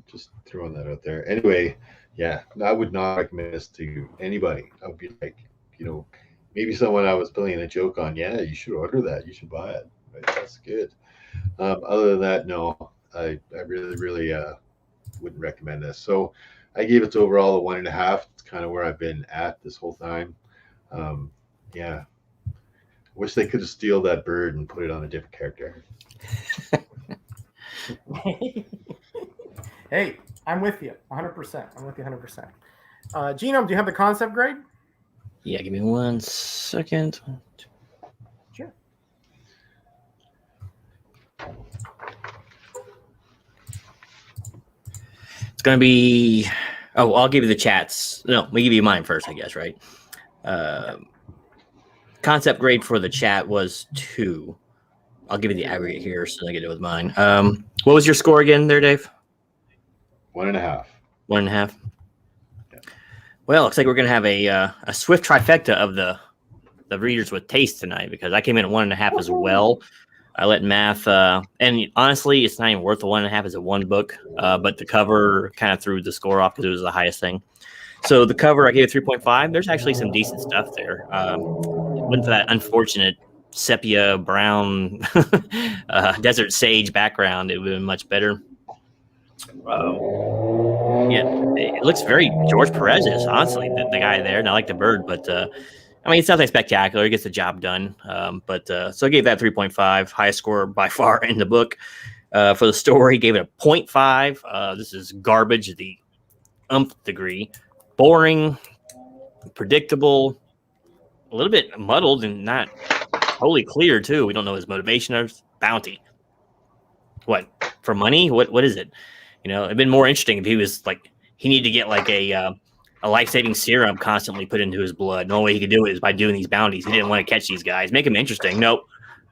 just throwing that out there. Anyway, yeah, I would not recommend this to anybody. I would be like, maybe someone I was playing a joke on. Yeah, you should order that. You should buy it. Right? That's good. Other than that, no, I really, really wouldn't recommend this. So I gave it overall a 1.5. It's kind of where I've been at this whole time. Yeah. Wish they could have steal that bird and put it on a different character. Hey, I'm with you 100%. I'm with you 100%. Genome, do you have the concept grade? Yeah, give me 1 second. Sure. It's going to be... Oh, I'll give you the chats. No, we give you mine first, I guess, right? Concept grade for the chat was 2. I'll give you the aggregate here so I get it with mine. What was your score again there, Dave? 1.5. 1.5. Yeah. Well, looks like we're gonna have a swift trifecta of the readers with taste tonight because I came in at 1.5 as well. I let math, and honestly, it's not even worth the 1.5 as a one book, but the cover kind of threw the score off because it was the highest thing. So the cover, I gave it 3.5. There's actually some decent stuff there. Went for that unfortunate sepia brown desert sage background. It would have been much better. Yeah, it looks very George Perez-ish, honestly, the guy there. Not like the bird, but I mean, it's nothing spectacular. He gets the job done. So I gave that 3.5, highest score by far in the book. For the story, gave it a 0.5. This is garbage, the umpth degree. Boring, predictable, a little bit muddled, and not totally clear too. We don't know his motivation or his bounty. What, for money? What is it? You know, it'd been more interesting if he was like, he needed to get like a life-saving serum constantly put into his blood. The only way he could do it is by doing these bounties. He didn't want to catch these guys. Make him interesting. Nope.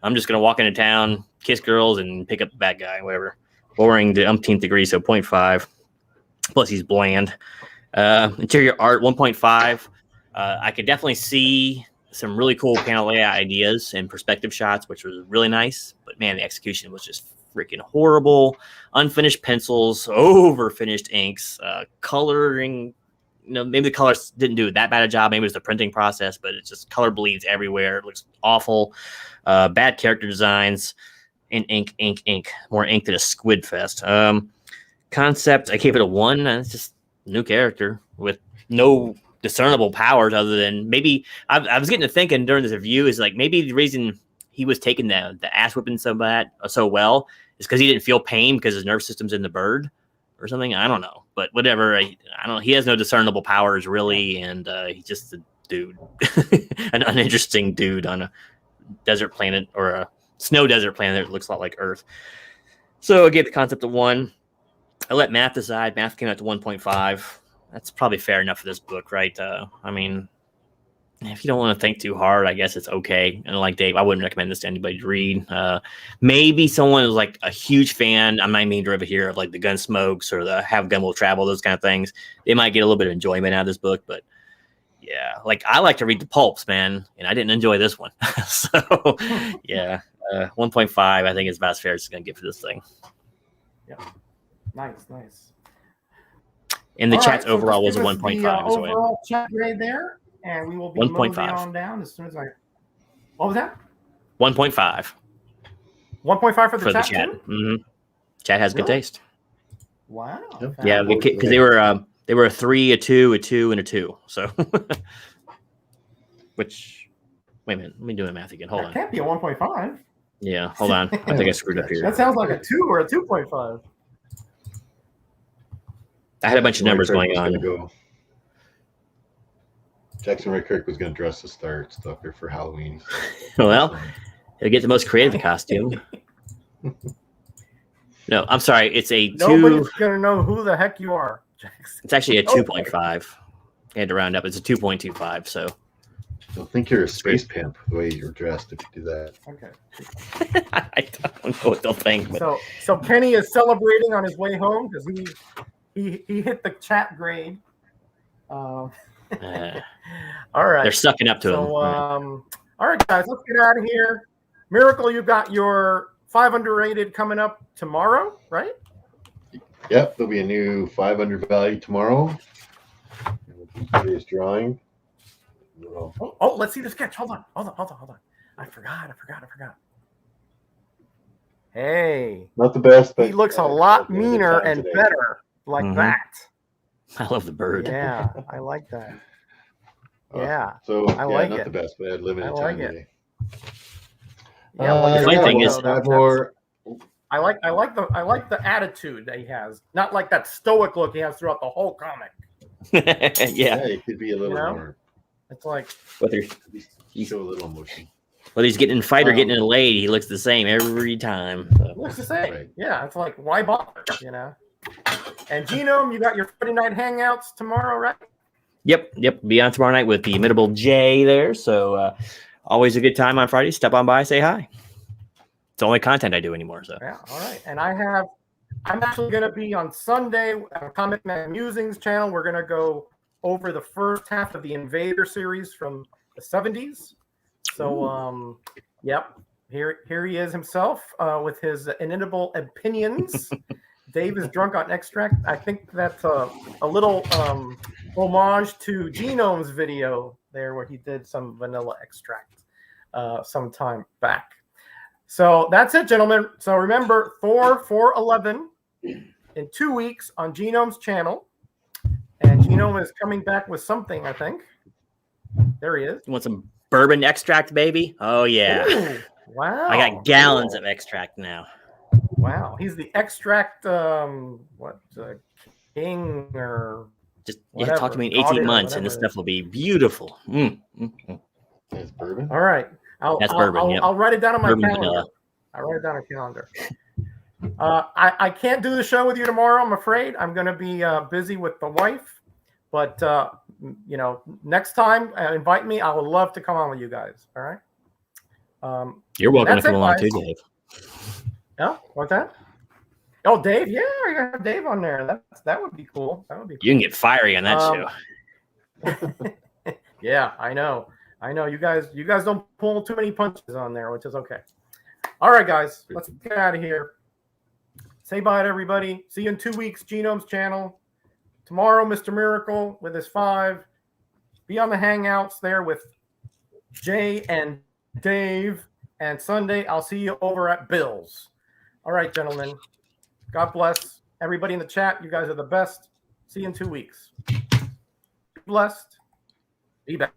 I'm just going to walk into town, kiss girls, and pick up the bad guy, whatever. Boring to umpteenth degree, so 0.5. Plus, he's bland. Interior art, 1.5. I could definitely see some really cool panel layout ideas and perspective shots, which was really nice. But, man, the execution was just freaking horrible. Unfinished pencils, over-finished inks, coloring. You know, maybe the colors didn't do that bad a job. Maybe it was the printing process, but it's just color bleeds everywhere. It looks awful. Bad character designs, and ink. More ink than a squid fest. Concept, I gave it a 1. It's just a new character with no discernible powers other than maybe I was getting to thinking during this review is like maybe the reason he was taking the ass whipping so well is because he didn't feel pain because his nervous system's in the bird or something. I don't know, but whatever. I don't know. He has no discernible powers really, and he's just a dude, an uninteresting dude on a desert planet or a snow desert planet that looks a lot like Earth. So I gave the concept a 1. I let math decide. Math came out to 1.5. That's probably fair enough for this book, right? I mean, if you don't want to think too hard, I guess it's okay. And like Dave, I wouldn't recommend this to anybody to read. Maybe someone who's like a huge fan, I'm not mean to here, of like the Gunsmokes or the Have Gun Will Travel, those kind of things. They might get a little bit of enjoyment out of this book, but yeah, like I like to read the pulps, man, and I didn't enjoy this one. So yeah, 1.5 I think is about as fair as it's going to get for this thing. Yeah, nice. And the All chat's right, so overall was just a give us 1.5 the, as well. overall chat grade there, and we will be 1.5. moving on down as soon as I. What was that? 1.5. 1.5 for the for chat. the chat. Too? Mm-hmm. Chat has good Really? taste. Wow. Yep. Yeah, because they were a 3, a 2, a 2, and a 2. So, which, wait a minute, let me do the math again. Hold That on. can't be a 1.5. Yeah, hold on. I think I screwed up here. That sounds like a 2 or a 2.5. I had a bunch of numbers going on. Jackson Ray Kirk was going to dress as Stalker for Halloween. Well, he'll get the most creative costume. No, I'm sorry. It's a 2. Nobody's gonna know who the heck you are, Jackson. It's actually a 2.5. I had to round up. It's a 2.25. So I think you're a space pimp the way you're dressed if you do that. Okay. I don't know what they'll think. But... So Kenny is celebrating on his way home because he hit the chat grade. All right. They're sucking up to him. All right, guys, let's get out of here. Miracle, you got your 500 rated coming up tomorrow, right? Yep, there'll be a new 500 value tomorrow. Serious drawing. Oh, let's see the sketch. Hold on. I forgot. Hey. Not the best, but he looks a lot meaner and better like that. I love the bird. Yeah, I like that. Yeah. So I like not it. the best, but I had limited time today. Yeah, the funny thing is, I like the attitude that he has. Not like that stoic look he has throughout the whole comic. Yeah, it could be a little more. It's like whether you show a little emotion. Whether he's getting in a fight or getting in a laid, he looks the same every time. So. Looks the same. Right. Yeah, it's like why bother? You know. And Genome, you got your Friday night hangouts tomorrow, right? Yep. Be on tomorrow night with the imitable Jay there. So always a good time on Friday. Step on by, say hi. It's the only content I do anymore. So yeah, all right. And I'm actually going to be on Sunday on Comic Man Musings channel. We're going to go over the first half of the Invader series from the 70s. So, yep, here he is himself with his inimitable opinions. Dave is drunk on extract. I think that's a little homage to Genome's video there where he did some vanilla extract some time back. So that's it, gentlemen. So remember, Thor 411 in 2 weeks on Genome's channel. And Genome is coming back with something, I think. There he is. You want some bourbon extract, baby? Oh, yeah. Ooh, wow. I got gallons of extract now. Wow. He's the extract, king or Just Whatever. talk to me in Audio, 18 months, and this whatever. stuff will be beautiful. It's bourbon. All right. That's bourbon, yep. I'll write it down on my Bourbon calendar. vanilla. I'll write it down on calendar. I can't do the show with you tomorrow, I'm afraid. I'm going to be busy with the wife. But, next time, invite me. I would love to come on with you guys. All right? You're welcome to that's come it, along guys. too, Dave. Yeah, what's that? Oh, Dave. Yeah, I got to have Dave on there. That would be cool. That would be cool. You can get fiery on that show. Yeah, I know. You guys don't pull too many punches on there, which is okay. All right, guys, let's get out of here. Say bye to everybody. See you in 2 weeks, Genome's channel. Tomorrow, Mr. Miracle with his 5. Be on the Hangouts there with Jay and Dave. And Sunday, I'll see you over at Bill's. All right, gentlemen. God bless everybody in the chat. You guys are the best. See you in 2 weeks. Be blessed. Be back.